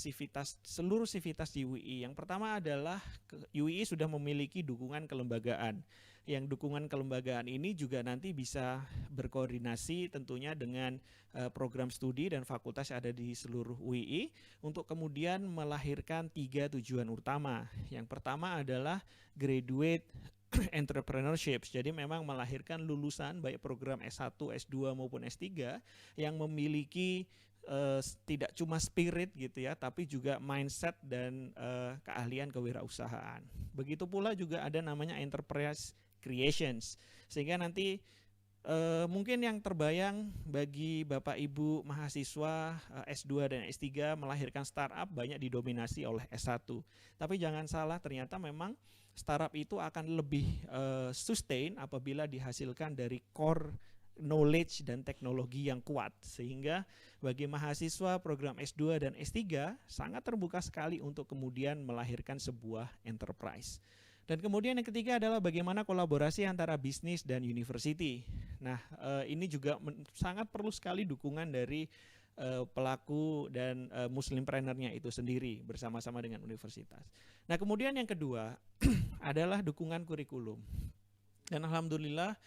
seluruh sivitas di UII. Yang pertama adalah UII sudah memiliki dukungan kelembagaan. Yang dukungan kelembagaan ini juga nanti bisa berkoordinasi tentunya dengan program studi dan fakultas yang ada di seluruh UII untuk kemudian melahirkan 3 tujuan utama. Yang pertama adalah graduate entrepreneurship. Jadi memang melahirkan lulusan baik program S1, S2 maupun S3 yang memiliki tidak cuma spirit gitu ya, tapi juga mindset dan keahlian kewirausahaan. Begitu pula juga ada namanya enterprise creations, sehingga nanti mungkin yang terbayang bagi Bapak Ibu mahasiswa S2 dan S3 melahirkan startup banyak didominasi oleh S1. Tapi jangan salah, ternyata memang startup itu akan lebih sustain apabila dihasilkan dari core knowledge dan teknologi yang kuat, sehingga bagi mahasiswa program S2 dan S3 sangat terbuka sekali untuk kemudian melahirkan sebuah enterprise. Dan kemudian yang ketiga adalah bagaimana kolaborasi antara bisnis dan university. Nah, ini juga sangat perlu sekali dukungan dari pelaku dan muslimpreneurnya itu sendiri bersama-sama dengan universitas. Nah, kemudian yang kedua adalah dukungan kurikulum. Dan alhamdulillah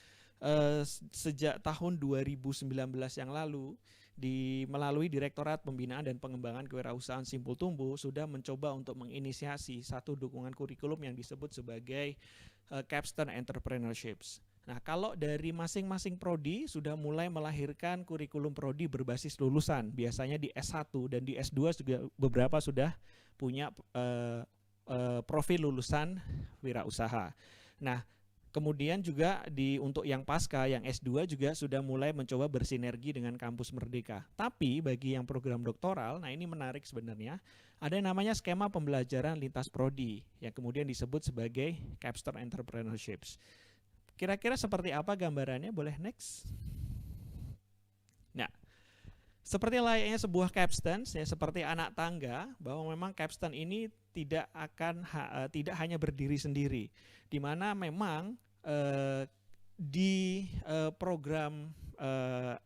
sejak tahun 2019 yang lalu melalui Direktorat Pembinaan dan Pengembangan Kewirausahaan Simpul Tumbuh sudah mencoba untuk menginisiasi satu dukungan kurikulum yang disebut sebagai Capstone Entrepreneurships. Nah, kalau dari masing-masing prodi sudah mulai melahirkan kurikulum prodi berbasis lulusan, biasanya di S1 dan di S2 juga beberapa sudah punya profil lulusan wirausaha. Nah, kemudian juga untuk yang pasca, yang S2 juga sudah mulai mencoba bersinergi dengan kampus Merdeka. Tapi bagi yang program doktoral, nah ini menarik sebenarnya, ada yang namanya skema pembelajaran lintas prodi yang kemudian disebut sebagai Capstone Entrepreneurships. Kira-kira seperti apa gambarannya? Boleh next? Nah, seperti layaknya sebuah capstone, ya, seperti anak tangga, bahwa memang capstone ini tidak hanya berdiri sendiri, di mana memang di program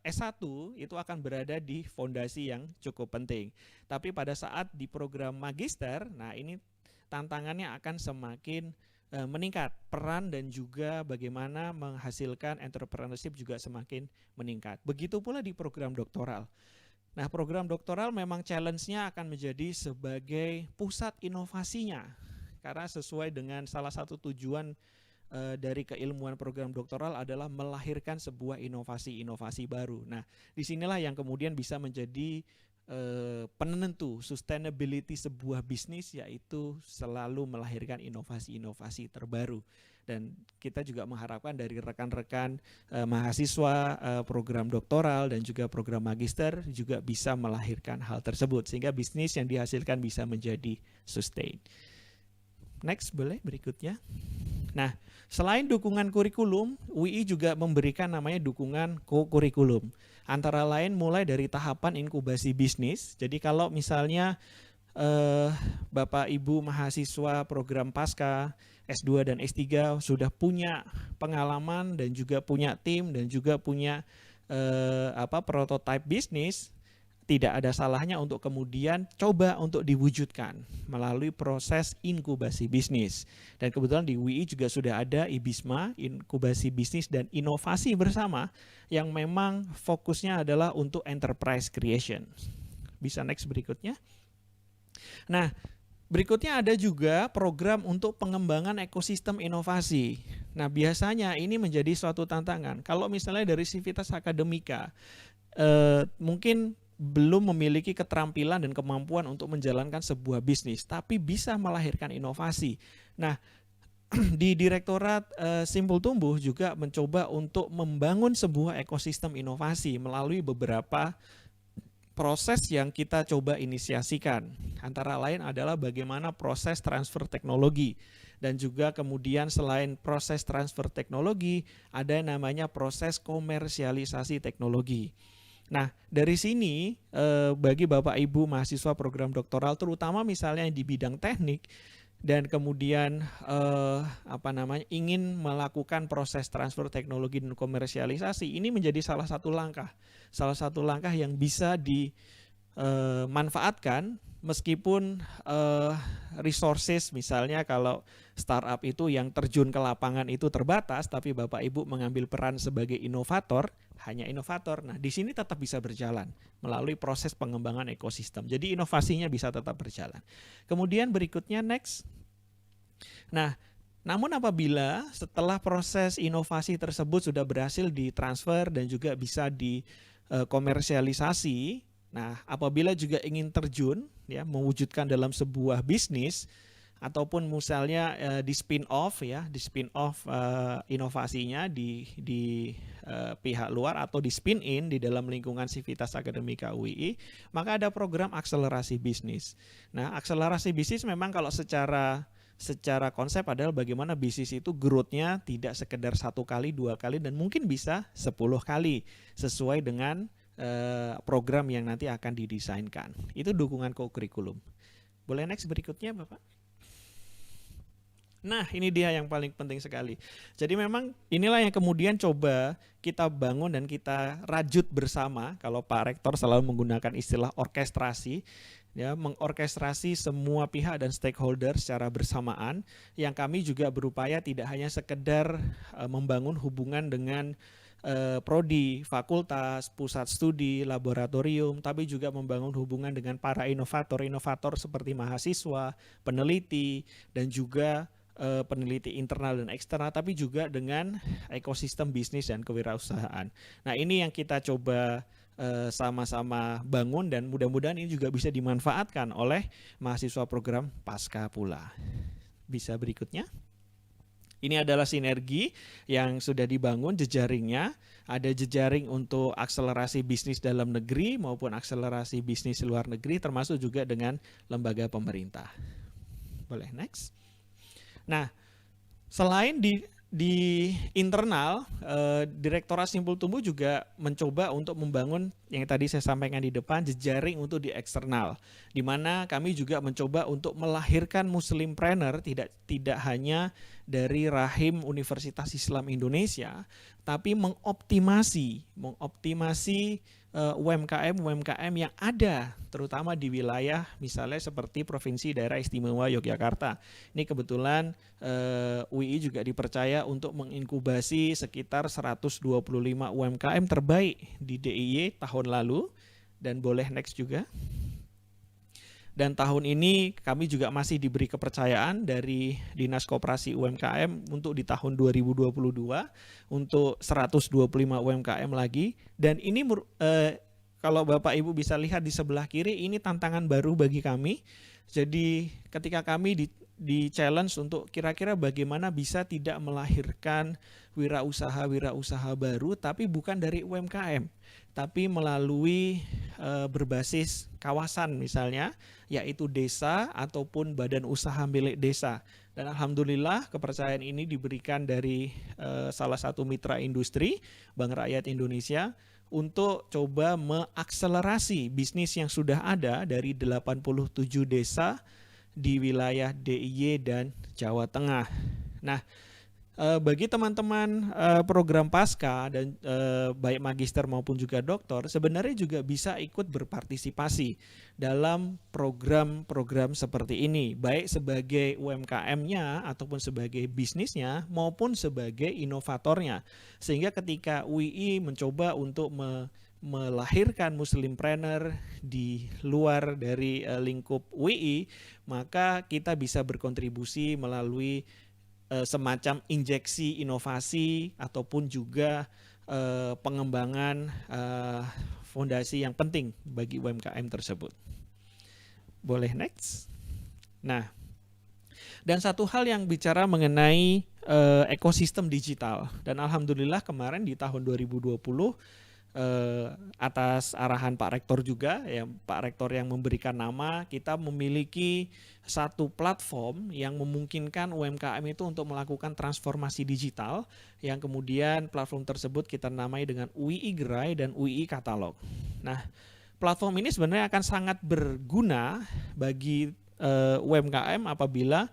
S1 itu akan berada di fondasi yang cukup penting. Tapi pada saat di program magister, nah ini tantangannya akan semakin meningkat, peran dan juga bagaimana menghasilkan entrepreneurship juga semakin meningkat. Begitu pula di program doktoral. Nah, program doktoral memang challenge-nya akan menjadi sebagai pusat inovasinya, karena sesuai dengan salah satu tujuan dari keilmuan program doktoral adalah melahirkan sebuah inovasi-inovasi baru. Nah, disinilah yang kemudian bisa menjadi penentu sustainability sebuah bisnis, yaitu selalu melahirkan inovasi-inovasi terbaru. Dan kita juga mengharapkan dari rekan-rekan mahasiswa program doktoral dan juga program magister juga bisa melahirkan hal tersebut, sehingga bisnis yang dihasilkan bisa menjadi sustain. Next, boleh berikutnya. Nah, selain dukungan kurikulum, UII juga memberikan namanya dukungan co-kurikulum. Antara lain mulai dari tahapan inkubasi bisnis. Jadi kalau misalnya Bapak Ibu mahasiswa program pasca S2 dan S3 sudah punya pengalaman dan juga punya tim dan juga punya prototype bisnis, tidak ada salahnya untuk kemudian coba untuk diwujudkan melalui proses inkubasi bisnis. Dan kebetulan di UII juga sudah ada IBISMA, inkubasi bisnis dan inovasi bersama, yang memang fokusnya adalah untuk enterprise creation. Bisa next berikutnya. Nah, berikutnya ada juga program untuk pengembangan ekosistem inovasi. Nah, biasanya ini menjadi suatu tantangan. Kalau misalnya dari Civitas Akademika, mungkin belum memiliki keterampilan dan kemampuan untuk menjalankan sebuah bisnis, tapi bisa melahirkan inovasi. Nah, di Direktorat Simpul Tumbuh juga mencoba untuk membangun sebuah ekosistem inovasi melalui beberapa proses yang kita coba inisiasikan. Antara lain adalah bagaimana proses transfer teknologi. Dan juga kemudian selain proses transfer teknologi, ada yang namanya proses komersialisasi teknologi. Nah, dari sini bagi Bapak Ibu mahasiswa program doktoral, terutama misalnya di bidang teknik, dan kemudian ingin melakukan proses transfer teknologi dan komersialisasi, ini menjadi salah satu langkah yang bisa dimanfaatkan meskipun resources, misalnya kalau startup itu yang terjun ke lapangan itu terbatas, tapi Bapak Ibu mengambil peran sebagai inovator, hanya inovator. Nah, di sini tetap bisa berjalan melalui proses pengembangan ekosistem. Jadi inovasinya bisa tetap berjalan. Kemudian berikutnya next. Nah, namun apabila setelah proses inovasi tersebut sudah berhasil ditransfer dan juga bisa dikomersialisasi, nah apabila juga ingin terjun ya mewujudkan dalam sebuah bisnis ataupun misalnya di spin off inovasinya di pihak luar atau di spin in di dalam lingkungan Sivitas Akademika UII, maka ada program akselerasi bisnis. Nah, akselerasi bisnis memang kalau secara konsep adalah bagaimana bisnis itu growth-nya tidak sekedar 1 kali, 2 kali, dan mungkin bisa 10 kali sesuai dengan program yang nanti akan didesainkan. Itu dukungan co-curriculum. Boleh next berikutnya Bapak? Nah, ini dia yang paling penting sekali. Jadi memang inilah yang kemudian coba kita bangun dan kita rajut bersama. Kalau Pak Rektor selalu menggunakan istilah orkestrasi, ya, mengorkestrasi semua pihak dan stakeholder secara bersamaan, yang kami juga berupaya tidak hanya sekedar membangun hubungan dengan prodi, fakultas, pusat studi, laboratorium, tapi juga membangun hubungan dengan para inovator seperti mahasiswa, peneliti, dan juga peneliti internal dan eksternal, tapi juga dengan ekosistem bisnis dan kewirausahaan. Nah, ini yang kita coba sama-sama bangun dan mudah-mudahan ini juga bisa dimanfaatkan oleh mahasiswa program Pasca pula. Bisa berikutnya. Ini adalah sinergi yang sudah dibangun jejaringnya. Ada jejaring untuk akselerasi bisnis dalam negeri maupun akselerasi bisnis luar negeri, termasuk juga dengan lembaga pemerintah. Boleh next. Nah, selain di internal, Direktorat Simpul Tumbuh juga mencoba untuk membangun yang tadi saya sampaikan di depan, jejaring untuk di eksternal, di mana kami juga mencoba untuk melahirkan Muslimpreneur tidak hanya dari rahim Universitas Islam Indonesia, tapi mengoptimasi UMKM yang ada terutama di wilayah misalnya seperti Provinsi Daerah Istimewa Yogyakarta. Ini kebetulan UII juga dipercaya untuk menginkubasi sekitar 125 UMKM terbaik di DIY tahun lalu, dan boleh next juga. Dan tahun ini kami juga masih diberi kepercayaan dari Dinas Koperasi UMKM untuk di tahun 2022 untuk 125 UMKM lagi. Dan ini kalau Bapak Ibu bisa lihat di sebelah kiri, ini tantangan baru bagi kami. Jadi ketika kami di challenge untuk kira-kira bagaimana bisa tidak melahirkan wirausaha baru, tapi bukan dari UMKM, tapi melalui berbasis kawasan misalnya, yaitu desa ataupun badan usaha milik desa. Dan alhamdulillah kepercayaan ini diberikan dari salah satu mitra industri, Bank Rakyat Indonesia, untuk coba mengakselerasi bisnis yang sudah ada dari 87 desa di wilayah DIY dan Jawa Tengah. Nah, bagi teman-teman program Pasca dan baik magister maupun juga doktor, sebenarnya juga bisa ikut berpartisipasi dalam program-program seperti ini, baik sebagai UMKM-nya ataupun sebagai bisnisnya maupun sebagai inovatornya. Sehingga ketika UII mencoba untuk melahirkan Muslimpreneur di luar dari lingkup UII, maka kita bisa berkontribusi melalui semacam injeksi inovasi ataupun juga pengembangan fondasi yang penting bagi UMKM tersebut. Boleh next. Nah, dan satu hal yang bicara mengenai ekosistem digital, dan alhamdulillah kemarin di tahun 2020 atas arahan Pak Rektor juga, ya Pak Rektor yang memberikan nama, kita memiliki satu platform yang memungkinkan UMKM itu untuk melakukan transformasi digital, yang kemudian platform tersebut kita namai dengan UII Gerai dan UII Katalog. Nah, platform ini sebenarnya akan sangat berguna bagi UMKM apabila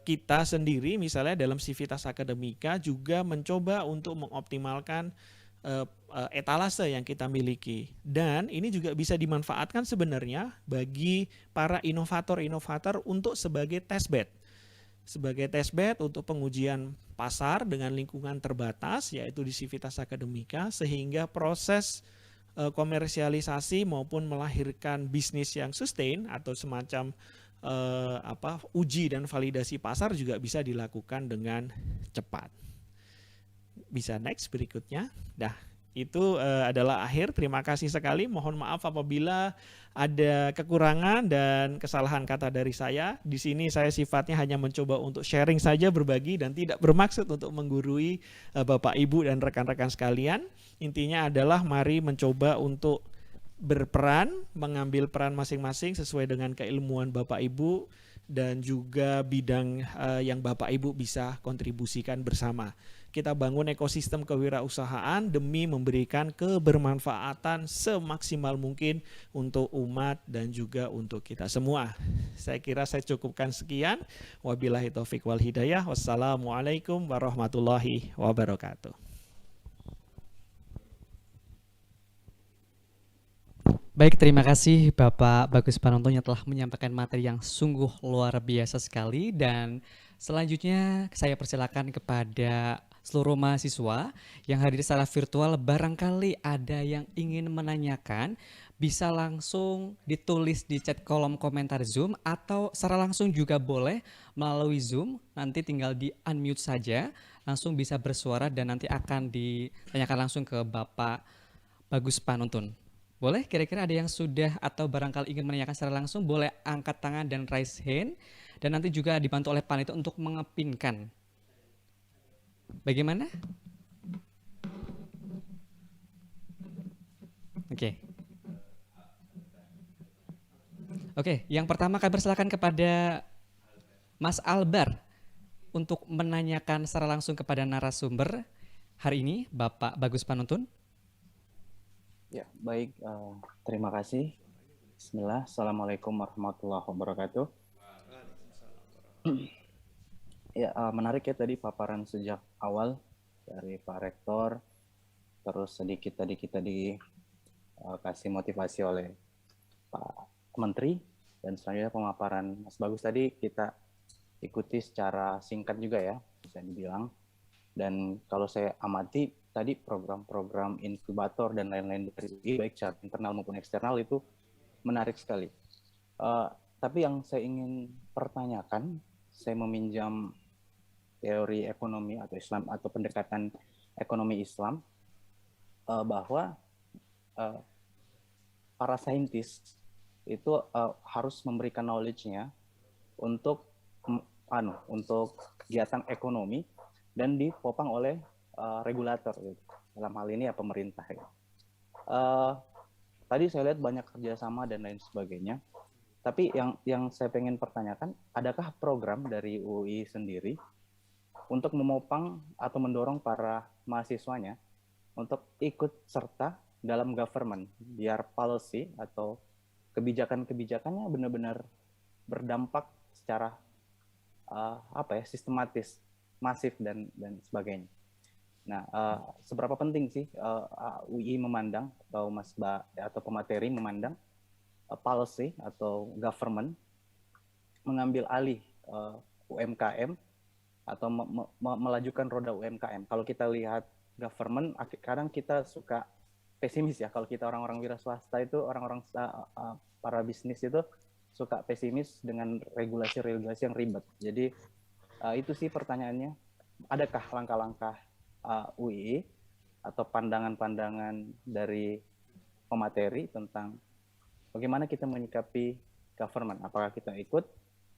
kita sendiri misalnya dalam Civitas Akademika juga mencoba untuk mengoptimalkan etalase yang kita miliki, dan ini juga bisa dimanfaatkan sebenarnya bagi para inovator-inovator untuk sebagai testbed untuk pengujian pasar dengan lingkungan terbatas yaitu di Civitas Akademika, sehingga proses komersialisasi maupun melahirkan bisnis yang sustain atau semacam uji dan validasi pasar juga bisa dilakukan dengan cepat. Bisa next berikutnya. Dah, itu adalah akhir. Terima kasih sekali. Mohon maaf apabila ada kekurangan dan kesalahan kata dari saya. Di sini saya sifatnya hanya mencoba untuk sharing saja, berbagi, dan tidak bermaksud untuk menggurui Bapak Ibu dan rekan-rekan sekalian. Intinya adalah mari mencoba untuk berperan, mengambil peran masing-masing sesuai dengan keilmuan Bapak Ibu dan juga bidang yang Bapak Ibu bisa kontribusikan bersama. Kita bangun ekosistem kewirausahaan demi memberikan kebermanfaatan semaksimal mungkin untuk umat dan juga untuk kita semua. Saya kira saya cukupkan sekian. Wabillahi taufik wal hidayah. Wassalamualaikum warahmatullahi wabarakatuh. Baik, terima kasih Bapak Bagus Panonton yang telah menyampaikan materi yang sungguh luar biasa sekali. Dan selanjutnya saya persilakan kepada seluruh mahasiswa yang hadir secara virtual. Barangkali ada yang ingin menanyakan, bisa langsung ditulis di chat kolom komentar Zoom atau secara langsung juga boleh melalui Zoom. Nanti tinggal di unmute saja, langsung bisa bersuara dan nanti akan ditanyakan langsung ke Bapak Bagus Panonton. Boleh, kira-kira ada yang sudah atau barangkali ingin menanyakan secara langsung, boleh angkat tangan dan raise hand. Dan nanti juga dibantu oleh panitia untuk mengepinkan. Bagaimana? Oke. Oke, yang pertama kami persilakan kepada Mas Albar untuk menanyakan secara langsung kepada narasumber hari ini, Bapak Bagus Panonton. Ya, baik. Terima kasih. Bismillah. Assalamualaikum warahmatullahi wabarakatuh. Ya, menarik ya tadi paparan sejak awal dari Pak Rektor. Terus sedikit tadi kita dikasih motivasi oleh Pak Menteri. Dan selanjutnya pemaparan Mas Bagus tadi kita ikuti secara singkat juga ya, bisa dibilang. Dan kalau saya amati tadi program-program inkubator dan lain-lain dari UI, baik secara internal maupun eksternal, itu menarik sekali. Tapi yang saya ingin pertanyakan, saya meminjam teori ekonomi atau Islam atau pendekatan ekonomi Islam, bahwa para saintis itu harus memberikan knowledge-nya untuk kegiatan ekonomi dan dipopang oleh regulator gitu. Dalam hal ini ya pemerintah ya. Tadi saya lihat banyak kerjasama dan lain sebagainya. Tapi yang saya pengen pertanyakan, adakah program dari UI sendiri untuk memopang atau mendorong para mahasiswanya untuk ikut serta dalam government, biar policy atau kebijakan-kebijakannya benar-benar berdampak secara sistematis, masif dan sebagainya. Nah, seberapa penting sih UI memandang atau atau pemateri memandang policy atau government mengambil alih UMKM atau melajukan roda UMKM. Kalau kita lihat government, kadang kita suka pesimis ya. Kalau kita orang-orang wira swasta itu, orang-orang para bisnis itu suka pesimis dengan regulasi-regulasi yang ribet. Jadi itu sih pertanyaannya. Adakah langkah-langkah UI atau pandangan-pandangan dari pemateri tentang bagaimana kita menyikapi government? Apakah kita ikut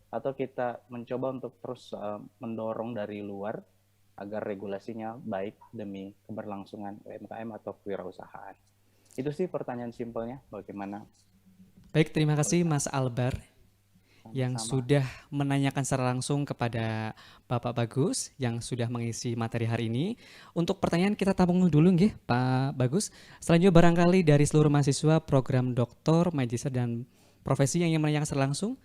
atau kita mencoba untuk terus mendorong dari luar agar regulasinya baik demi keberlangsungan UMKM atau kewirausahaan. Itu sih pertanyaan simpelnya, bagaimana? Baik, terima kasih Mas Albar yang Sama-sama. sudah menanyakan secara langsung kepada Bapak Bagus yang sudah mengisi materi hari ini. Untuk pertanyaan kita tampung dulu nggih, Pak Bagus. Selanjutnya barangkali dari seluruh mahasiswa program doktor, magister dan profesi yang ingin menanyakan secara langsung.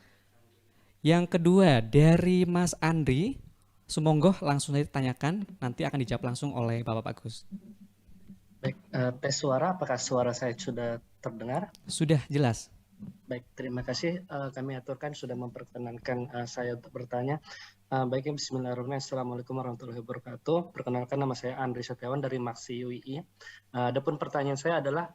Yang kedua dari Mas Andri, sumonggo langsung saja tanyakan, nanti akan dijawab langsung oleh Bapak Bagus. Baik, tes suara, apakah suara saya sudah terdengar? Sudah jelas. Baik, terima kasih. Kami aturkan sudah memperkenankan saya untuk bertanya. Baiknya bismillahirrahmanirrahim. Assalamualaikum warahmatullahi wabarakatuh. Perkenalkan nama saya Andri Setiawan dari Maksi UI. Adapun pertanyaan saya adalah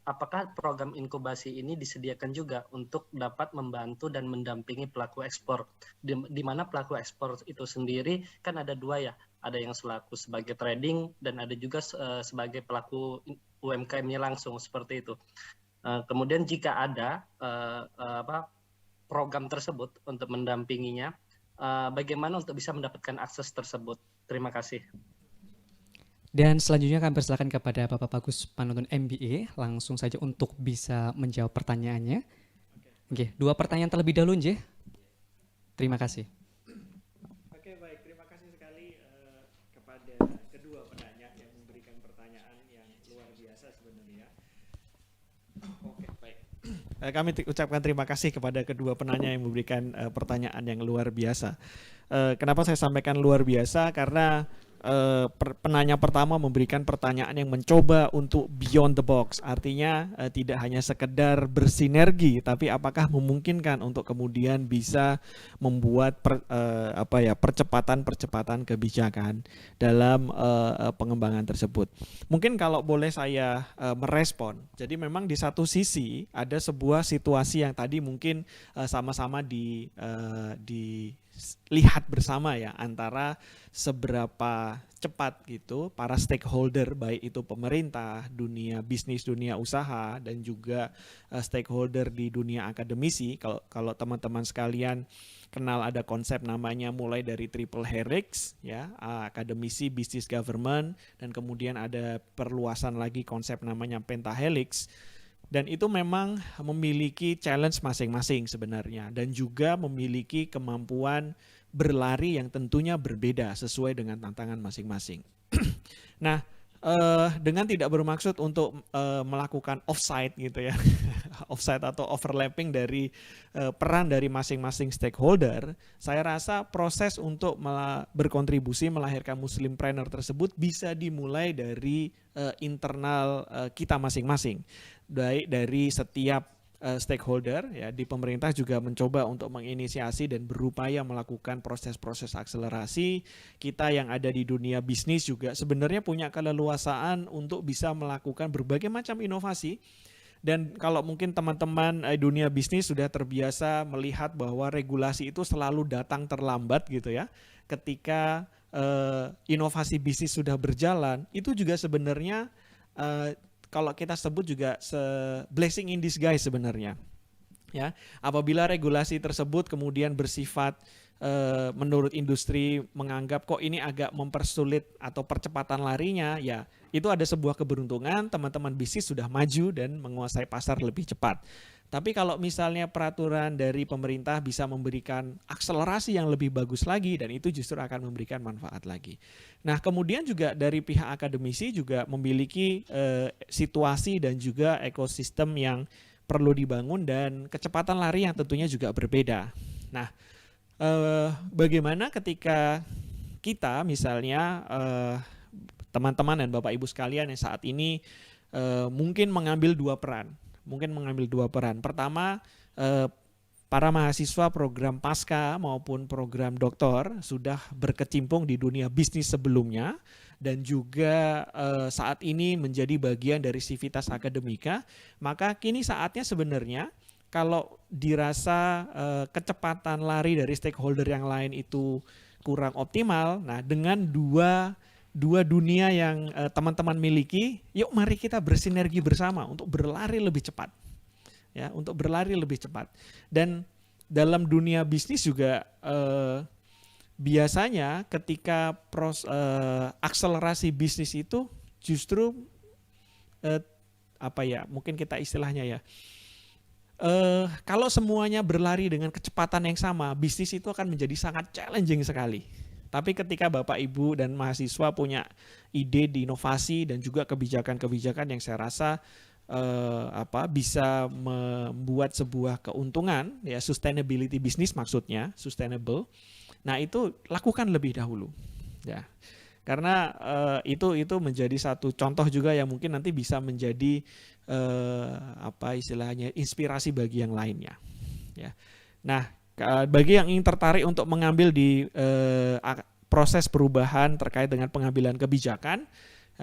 apakah program inkubasi ini disediakan juga untuk dapat membantu dan mendampingi pelaku ekspor, di mana pelaku ekspor itu sendiri kan ada dua ya, ada yang selaku sebagai trading dan ada juga sebagai pelaku UMKM-nya langsung seperti itu. Kemudian jika ada program tersebut untuk mendampinginya, bagaimana untuk bisa mendapatkan akses tersebut? Terima kasih. Dan selanjutnya kami persilakan kepada Bapak Bagus Panonton MBA langsung saja untuk bisa menjawab pertanyaannya. Oke, 2 pertanyaan terlebih dahulu nggih. Terima kasih. Oke, baik, terima kasih sekali kepada kedua penanya yang memberikan pertanyaan yang luar biasa sebenarnya. Oke, baik. Kami ucapkan terima kasih kepada kedua penanya yang memberikan pertanyaan yang luar biasa. Kenapa saya sampaikan luar biasa? Karena penanya pertama memberikan pertanyaan yang mencoba untuk beyond the box, artinya tidak hanya sekedar bersinergi, tapi apakah memungkinkan untuk kemudian bisa membuat percepatan kebijakan dalam pengembangan tersebut. Mungkin kalau boleh saya merespon, jadi memang di satu sisi ada sebuah situasi yang tadi mungkin sama-sama dilihat bersama ya, antara seberapa cepat gitu para stakeholder, baik itu pemerintah, dunia bisnis, dunia usaha, dan juga stakeholder di dunia akademisi. Kalau teman-teman sekalian kenal ada konsep namanya mulai dari triple helix ya, akademisi, bisnis, government, dan kemudian ada perluasan lagi konsep namanya pentahelix. Dan itu memang memiliki challenge masing-masing sebenarnya, dan juga memiliki kemampuan berlari yang tentunya berbeda sesuai dengan tantangan masing-masing. Nah, dengan tidak bermaksud untuk melakukan offside gitu ya, offside atau overlapping dari peran dari masing-masing stakeholder, saya rasa proses untuk berkontribusi melahirkan Muslimpreneur tersebut bisa dimulai dari internal kita masing-masing, baik dari setiap stakeholder ya, di pemerintah juga mencoba untuk menginisiasi dan berupaya melakukan proses-proses akselerasi. Kita yang ada di dunia bisnis juga sebenarnya punya keleluasaan untuk bisa melakukan berbagai macam inovasi. Dan kalau mungkin teman-teman dunia bisnis sudah terbiasa melihat bahwa regulasi itu selalu datang terlambat gitu ya. Ketika inovasi bisnis sudah berjalan, itu juga sebenarnya kalau kita sebut juga blessing in disguise sebenarnya. Ya, apabila regulasi tersebut kemudian bersifat menurut industri menganggap kok ini agak mempersulit atau percepatan larinya, ya itu ada sebuah keberuntungan, teman-teman bisnis sudah maju dan menguasai pasar lebih cepat. Tapi kalau misalnya peraturan dari pemerintah bisa memberikan akselerasi yang lebih bagus lagi, dan itu justru akan memberikan manfaat lagi. Nah, kemudian juga dari pihak akademisi juga memiliki situasi dan juga ekosistem yang perlu dibangun dan kecepatan lari yang tentunya juga berbeda. Nah, bagaimana ketika kita misalnya teman-teman dan Bapak Ibu sekalian yang saat ini mungkin mengambil dua peran. Pertama, para mahasiswa program pasca maupun program doktor sudah berkecimpung di dunia bisnis sebelumnya dan juga saat ini menjadi bagian dari sivitas akademika, maka kini saatnya sebenarnya kalau dirasa kecepatan lari dari stakeholder yang lain itu kurang optimal, nah dengan dua dunia yang teman-teman miliki, yuk mari kita bersinergi bersama untuk berlari lebih cepat. Ya, untuk berlari lebih cepat. Dan dalam dunia bisnis juga biasanya ketika akselerasi bisnis itu justru mungkin kita istilahnya ya, kalau semuanya berlari dengan kecepatan yang sama, bisnis itu akan menjadi sangat challenging sekali. Tapi ketika Bapak Ibu dan mahasiswa punya ide di inovasi dan juga kebijakan-kebijakan yang saya rasa bisa membuat sebuah keuntungan, ya sustainability bisnis maksudnya, sustainable. Nah, itu lakukan lebih dahulu. Ya. Karena itu menjadi satu contoh juga yang mungkin nanti bisa menjadi istilahnya inspirasi bagi yang lainnya. Ya. Nah, bagi yang ingin tertarik untuk mengambil di proses perubahan terkait dengan pengambilan kebijakan,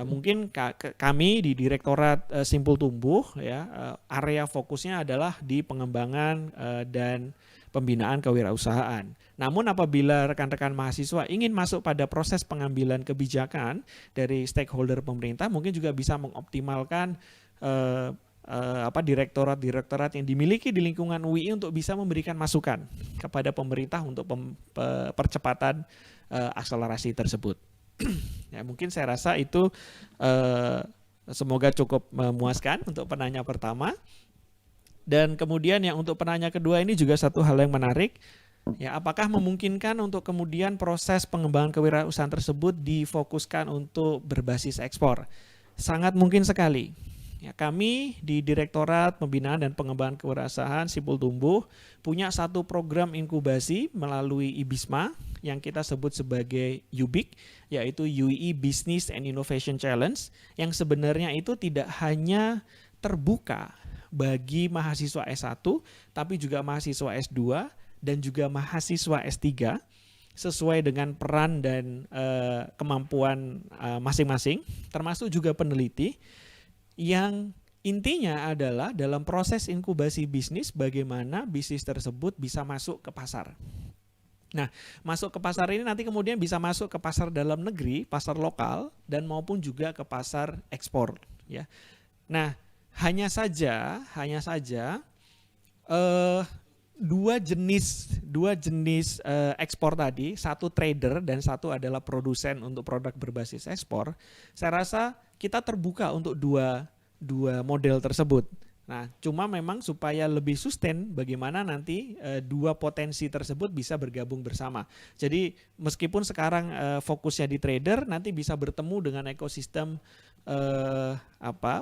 mungkin kami di Direktorat Simpul Tumbuh ya, area fokusnya adalah di pengembangan dan pembinaan kewirausahaan. Namun apabila rekan-rekan mahasiswa ingin masuk pada proses pengambilan kebijakan dari stakeholder pemerintah, mungkin juga bisa mengoptimalkan direktorat-direktorat yang dimiliki di lingkungan UI untuk bisa memberikan masukan kepada pemerintah untuk percepatan akselerasi tersebut. Ya, mungkin saya rasa itu semoga cukup memuaskan untuk penanya pertama. Dan kemudian yang untuk penanya kedua ini juga satu hal yang menarik. Ya, apakah memungkinkan untuk kemudian proses pengembangan kewirausahaan tersebut difokuskan untuk berbasis ekspor? Sangat mungkin sekali. Ya, kami di Direktorat Pembinaan dan Pengembangan Kewirausahaan Simpul Tumbuh punya satu program inkubasi melalui IBISMA yang kita sebut sebagai UBIC, yaitu UI Business and Innovation Challenge, yang sebenarnya itu tidak hanya terbuka bagi mahasiswa S1, tapi juga mahasiswa S2 dan juga mahasiswa S3 sesuai dengan peran dan kemampuan masing-masing, termasuk juga peneliti, yang intinya adalah dalam proses inkubasi bisnis bagaimana bisnis tersebut bisa masuk ke pasar. Nah, masuk ke pasar ini nanti kemudian bisa masuk ke pasar dalam negeri, pasar lokal, dan maupun juga ke pasar ekspor. Ya. Nah, hanya saja dua jenis ekspor tadi, satu trader dan satu adalah produsen untuk produk berbasis ekspor. Saya rasa kita terbuka untuk dua model tersebut. Nah, cuma memang supaya lebih sustain, bagaimana nanti dua potensi tersebut bisa bergabung bersama. Jadi meskipun sekarang fokusnya di trader, nanti bisa bertemu dengan ekosistem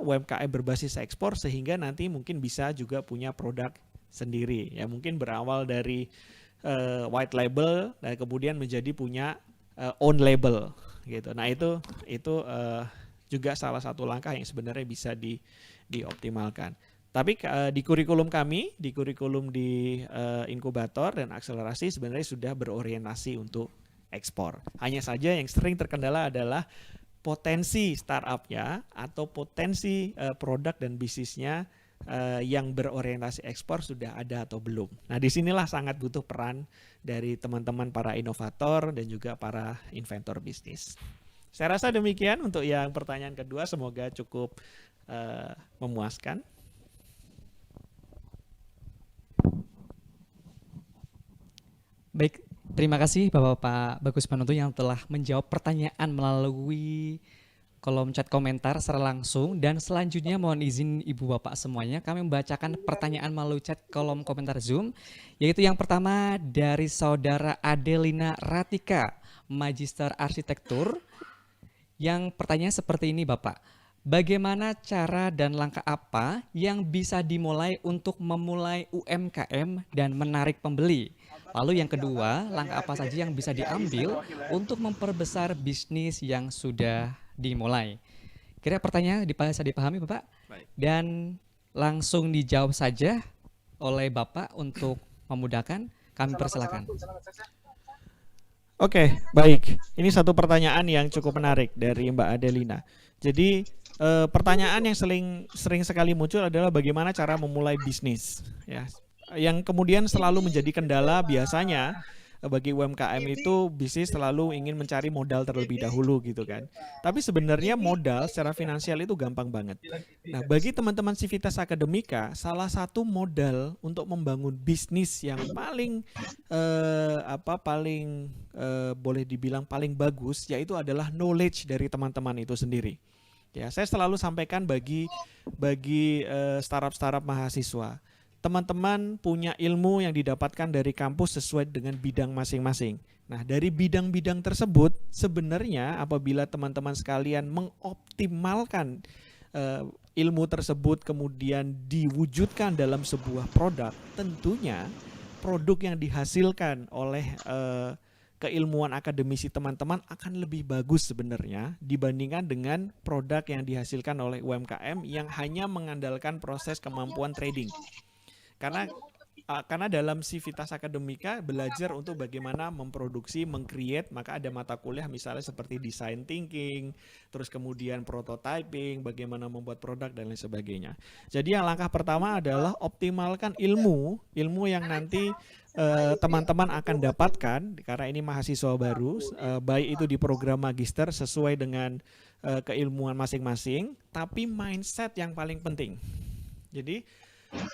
UMKM berbasis ekspor, sehingga nanti mungkin bisa juga punya produk sendiri. Ya, mungkin berawal dari white label dan kemudian menjadi punya own label gitu. Nah, itu juga salah satu langkah yang sebenarnya bisa dioptimalkan. Tapi di kurikulum kami, di kurikulum di inkubator dan akselerasi sebenarnya sudah berorientasi untuk ekspor. Hanya saja yang sering terkendala adalah potensi startupnya atau potensi produk dan bisnisnya yang berorientasi ekspor sudah ada atau belum. Nah, disinilah sangat butuh peran dari teman-teman para inovator dan juga para inventor bisnis. Saya rasa demikian untuk yang pertanyaan kedua, semoga cukup memuaskan. Baik, terima kasih Bapak Bagus Manuto yang telah menjawab pertanyaan melalui kolom chat komentar secara langsung. Dan selanjutnya mohon izin Ibu Bapak semuanya, kami membacakan pertanyaan melalui chat kolom komentar Zoom, yaitu yang pertama dari Saudara Adelina Ratika, Magister Arsitektur. Yang pertanyaan seperti ini Bapak, bagaimana cara dan langkah apa yang bisa dimulai untuk memulai UMKM dan menarik pembeli? Lalu yang kedua, langkah apa saja yang bisa diambil untuk memperbesar bisnis yang sudah dimulai? Kira pertanyaan bisa dipahami Bapak? Baik. Dan langsung dijawab saja oleh Bapak untuk memudahkan, kami persilakan. Oke, baik. Ini satu pertanyaan yang cukup menarik dari Mbak Adelina. Jadi pertanyaan yang sering sekali muncul adalah bagaimana cara memulai bisnis. Ya, yang kemudian selalu menjadi kendala biasanya bagi UMKM itu bisnis selalu ingin mencari modal terlebih dahulu gitu kan. Tapi sebenarnya modal secara finansial itu gampang banget. Nah, bagi teman-teman Civitas Akademika, salah satu modal untuk membangun bisnis yang paling boleh dibilang paling bagus yaitu adalah knowledge dari teman-teman itu sendiri. Ya, saya selalu sampaikan bagi startup mahasiswa, teman-teman punya ilmu yang didapatkan dari kampus sesuai dengan bidang masing-masing. Nah, dari bidang-bidang tersebut sebenarnya apabila teman-teman sekalian mengoptimalkan ilmu tersebut kemudian diwujudkan dalam sebuah produk, tentunya produk yang dihasilkan oleh keilmuan akademisi teman-teman akan lebih bagus sebenarnya dibandingkan dengan produk yang dihasilkan oleh UMKM yang hanya mengandalkan proses kemampuan trading. Karena dalam Civitas Akademika belajar untuk bagaimana memproduksi, meng-create, maka ada mata kuliah misalnya seperti design thinking, terus kemudian prototyping, bagaimana membuat produk dan lain sebagainya. Jadi yang langkah pertama adalah optimalkan ilmu yang nanti teman-teman akan dapatkan karena ini mahasiswa baru, baik itu di program magister sesuai dengan keilmuan masing-masing, tapi mindset yang paling penting. Jadi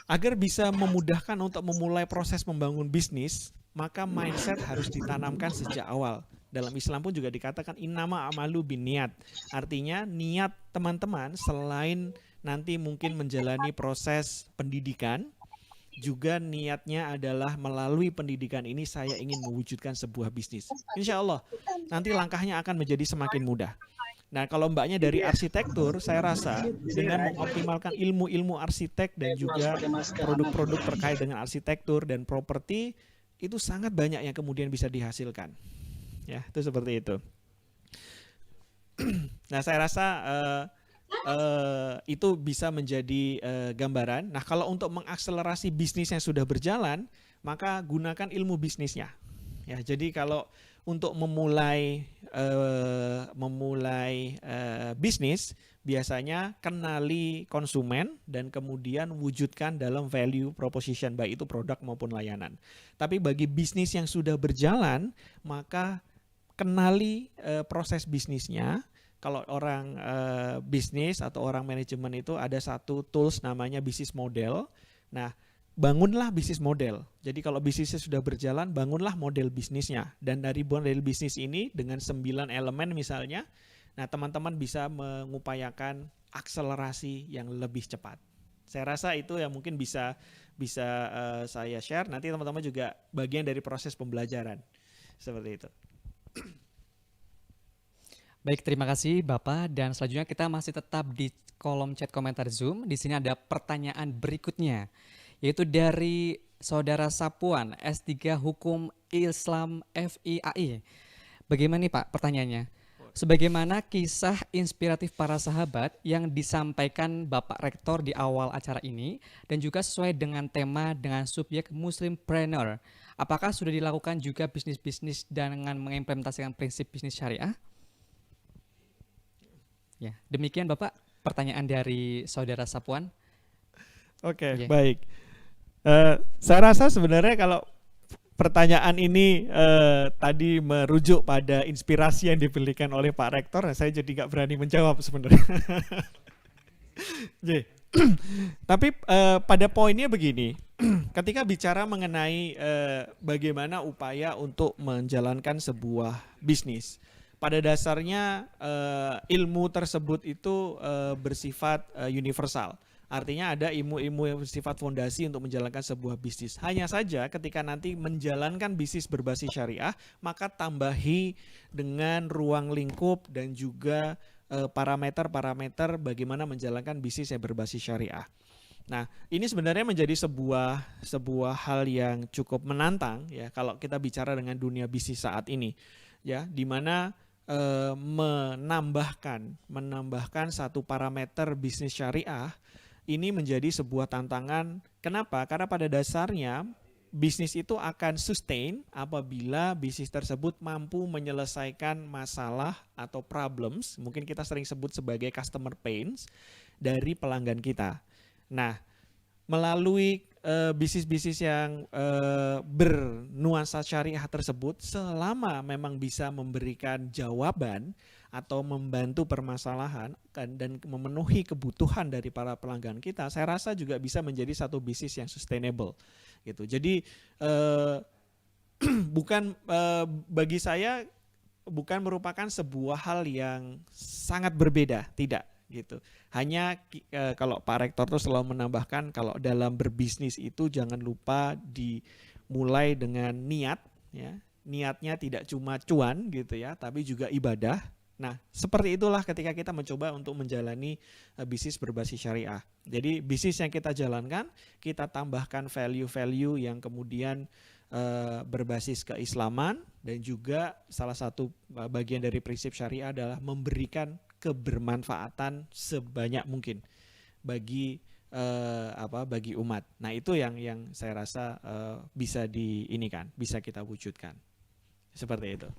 agar bisa memudahkan untuk memulai proses membangun bisnis, maka mindset harus ditanamkan sejak awal. Dalam Islam pun juga dikatakan innama amalu binniat. Artinya niat teman-teman selain nanti mungkin menjalani proses pendidikan, juga niatnya adalah melalui pendidikan ini saya ingin mewujudkan sebuah bisnis. Insya Allah nanti langkahnya akan menjadi semakin mudah. Nah, kalau mbaknya dari arsitektur, saya rasa dengan mengoptimalkan ilmu-ilmu arsitek dan juga produk-produk terkait dengan arsitektur dan properti, itu sangat banyak yang kemudian bisa dihasilkan. Ya, itu seperti itu. Nah, saya rasa itu bisa menjadi gambaran. Nah, kalau untuk mengakselerasi bisnis yang sudah berjalan, maka gunakan ilmu bisnisnya. Ya, jadi kalau untuk memulai bisnis, biasanya kenali konsumen dan kemudian wujudkan dalam value proposition, baik itu produk maupun layanan. Tapi bagi bisnis yang sudah berjalan, maka kenali proses bisnisnya. Kalau orang bisnis atau orang manajemen itu ada satu tools namanya bisnis model. Nah, bangunlah bisnis model. Jadi kalau bisnisnya sudah berjalan, bangunlah model bisnisnya. Dan dari model bisnis ini dengan 9 elemen misalnya, nah teman-teman bisa mengupayakan akselerasi yang lebih cepat. Saya rasa itu yang mungkin bisa saya share. Nanti teman-teman juga bagian dari proses pembelajaran. Seperti itu. Baik, terima kasih Bapak. Dan selanjutnya kita masih tetap di kolom chat komentar Zoom. Di sini ada pertanyaan berikutnya, yaitu dari Saudara Sapuan, S3 Hukum Islam FIAI. Bagaimana nih Pak pertanyaannya? Sebagaimana kisah inspiratif para sahabat yang disampaikan Bapak Rektor di awal acara ini dan juga sesuai dengan tema dengan subjek Muslimpreneur, apakah sudah dilakukan juga bisnis-bisnis dengan mengimplementasikan prinsip bisnis syariah? Ya, demikian Bapak pertanyaan dari Saudara Sapuan. Oke, baik. Saya rasa sebenarnya kalau pertanyaan ini tadi merujuk pada inspirasi yang diberikan oleh Pak Rektor, saya jadi nggak berani menjawab sebenarnya. Tapi pada poinnya begini, ketika bicara mengenai bagaimana upaya untuk menjalankan sebuah bisnis, pada dasarnya ilmu tersebut itu bersifat universal. Artinya ada ilmu-ilmu yang bersifat fondasi untuk menjalankan sebuah bisnis. Hanya saja ketika nanti menjalankan bisnis berbasis syariah, maka tambahi dengan ruang lingkup dan juga parameter-parameter bagaimana menjalankan bisnis yang berbasis syariah. Nah, ini sebenarnya menjadi sebuah hal yang cukup menantang ya kalau kita bicara dengan dunia bisnis saat ini. Ya, di mana menambahkan satu parameter bisnis syariah ini menjadi sebuah tantangan. Kenapa? Karena pada dasarnya bisnis itu akan sustain apabila bisnis tersebut mampu menyelesaikan masalah atau problems, mungkin kita sering sebut sebagai customer pains dari pelanggan kita. Nah, melalui bisnis-bisnis yang bernuansa syariah tersebut selama memang bisa memberikan jawaban atau membantu permasalahan dan memenuhi kebutuhan dari para pelanggan kita, saya rasa juga bisa menjadi satu bisnis yang sustainable gitu. Jadi bukan bagi saya bukan merupakan sebuah hal yang sangat berbeda, tidak gitu. Hanya kalau Pak Rektor tuh selalu menambahkan kalau dalam berbisnis itu jangan lupa dimulai dengan niat ya. Niatnya tidak cuma cuan gitu ya, tapi juga ibadah. Nah, seperti itulah ketika kita mencoba untuk menjalani bisnis berbasis syariah. Jadi bisnis yang kita jalankan, kita tambahkan value-value yang kemudian berbasis keislaman, dan juga salah satu bagian dari prinsip syariah adalah memberikan kebermanfaatan sebanyak mungkin bagi bagi umat. Nah, itu yang saya rasa bisa bisa kita wujudkan. Seperti itu.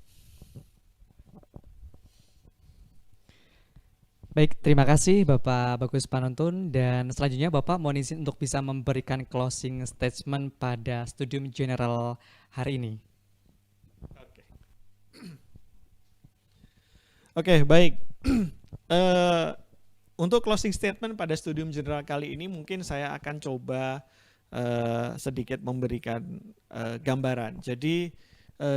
Baik, terima kasih Bapak Bagus Panuntun, dan selanjutnya Bapak mohon izin untuk bisa memberikan closing statement pada Studium General hari ini. Oke, baik. Untuk closing statement pada Studium General kali ini mungkin saya akan coba sedikit memberikan gambaran. Jadi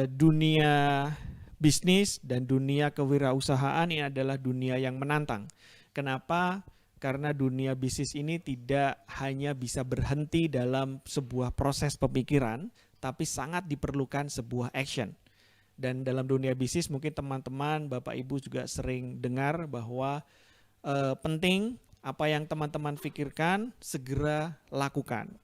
dunia bisnis dan dunia kewirausahaan ini adalah dunia yang menantang. Kenapa? Karena dunia bisnis ini tidak hanya bisa berhenti dalam sebuah proses pemikiran, tapi sangat diperlukan sebuah action. Dan dalam dunia bisnis mungkin teman-teman, Bapak Ibu juga sering dengar bahwa penting apa yang teman-teman pikirkan segera lakukan.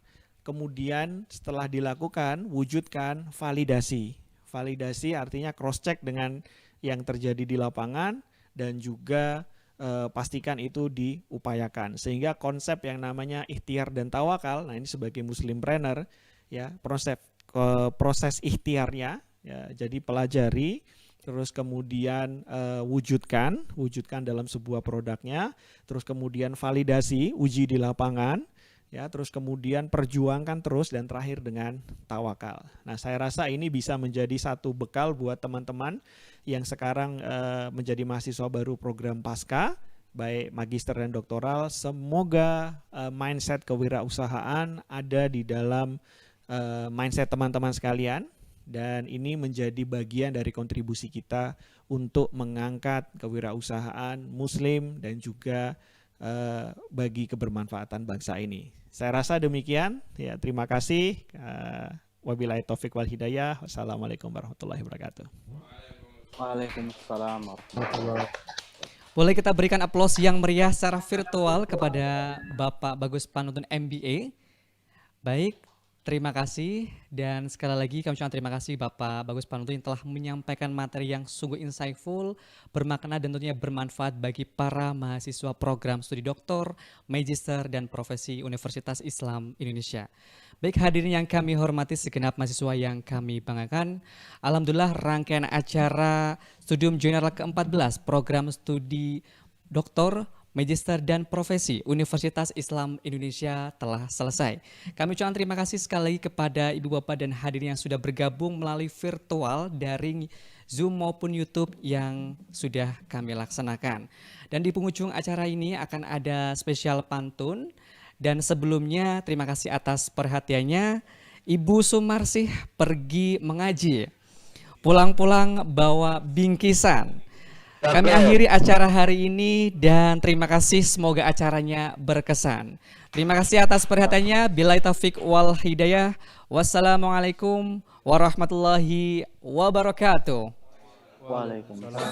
Kemudian setelah dilakukan, wujudkan validasi. Validasi artinya cross-check dengan yang terjadi di lapangan dan juga pastikan itu diupayakan. Sehingga konsep yang namanya ikhtiar dan tawakal, nah ini sebagai muslimpreneur ya, proses ikhtiarnya ya, jadi pelajari, terus kemudian wujudkan dalam sebuah produknya, terus kemudian validasi, uji di lapangan, ya, terus kemudian perjuangkan terus, dan terakhir dengan tawakal. Nah, saya rasa ini bisa menjadi satu bekal buat teman-teman yang sekarang menjadi mahasiswa baru program Pasca, baik magister dan doktoral. Semoga mindset kewirausahaan ada di dalam mindset teman-teman sekalian, dan ini menjadi bagian dari kontribusi kita untuk mengangkat kewirausahaan Muslim dan juga bagi kebermanfaatan bangsa ini. Saya rasa demikian. Ya, terima kasih. Wabillahi taufik wal hidayah. Wassalamualaikum warahmatullahi wabarakatuh. Waalaikumsalam warahmatullahi wabarakatuh. Boleh kita berikan aplaus yang meriah secara virtual kepada Bapak Bagus Panuntun MBA. Baik, terima kasih, dan sekali lagi kami ucapkan terima kasih Bapak Bagus Panuntun yang telah menyampaikan materi yang sungguh insightful, bermakna dan tentunya bermanfaat bagi para mahasiswa program studi doktor, magister, dan profesi Universitas Islam Indonesia. Baik hadirin yang kami hormati, segenap mahasiswa yang kami banggakan, alhamdulillah rangkaian acara Studium General ke-14 program studi doktor, magister dan profesi Universitas Islam Indonesia telah selesai. Kami ucapkan terima kasih sekali lagi kepada Ibu Bapak dan hadirin yang sudah bergabung melalui virtual, daring, Zoom maupun YouTube yang sudah kami laksanakan. Dan di penghujung acara ini akan ada spesial pantun, dan sebelumnya terima kasih atas perhatiannya. Ibu Sumarsih pergi mengaji, pulang-pulang bawa bingkisan. Kami akhiri acara hari ini dan terima kasih, semoga acaranya berkesan. Terima kasih atas perhatiannya. Billahi taufik wal hidayah. Wassalamualaikum warahmatullahi wabarakatuh. Waalaikumsalam.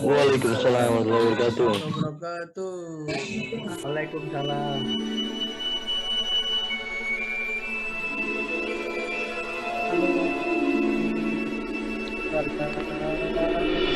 Waalaikumsalam warahmatullahi wabarakatuh. Waalaikumsalam. Halo.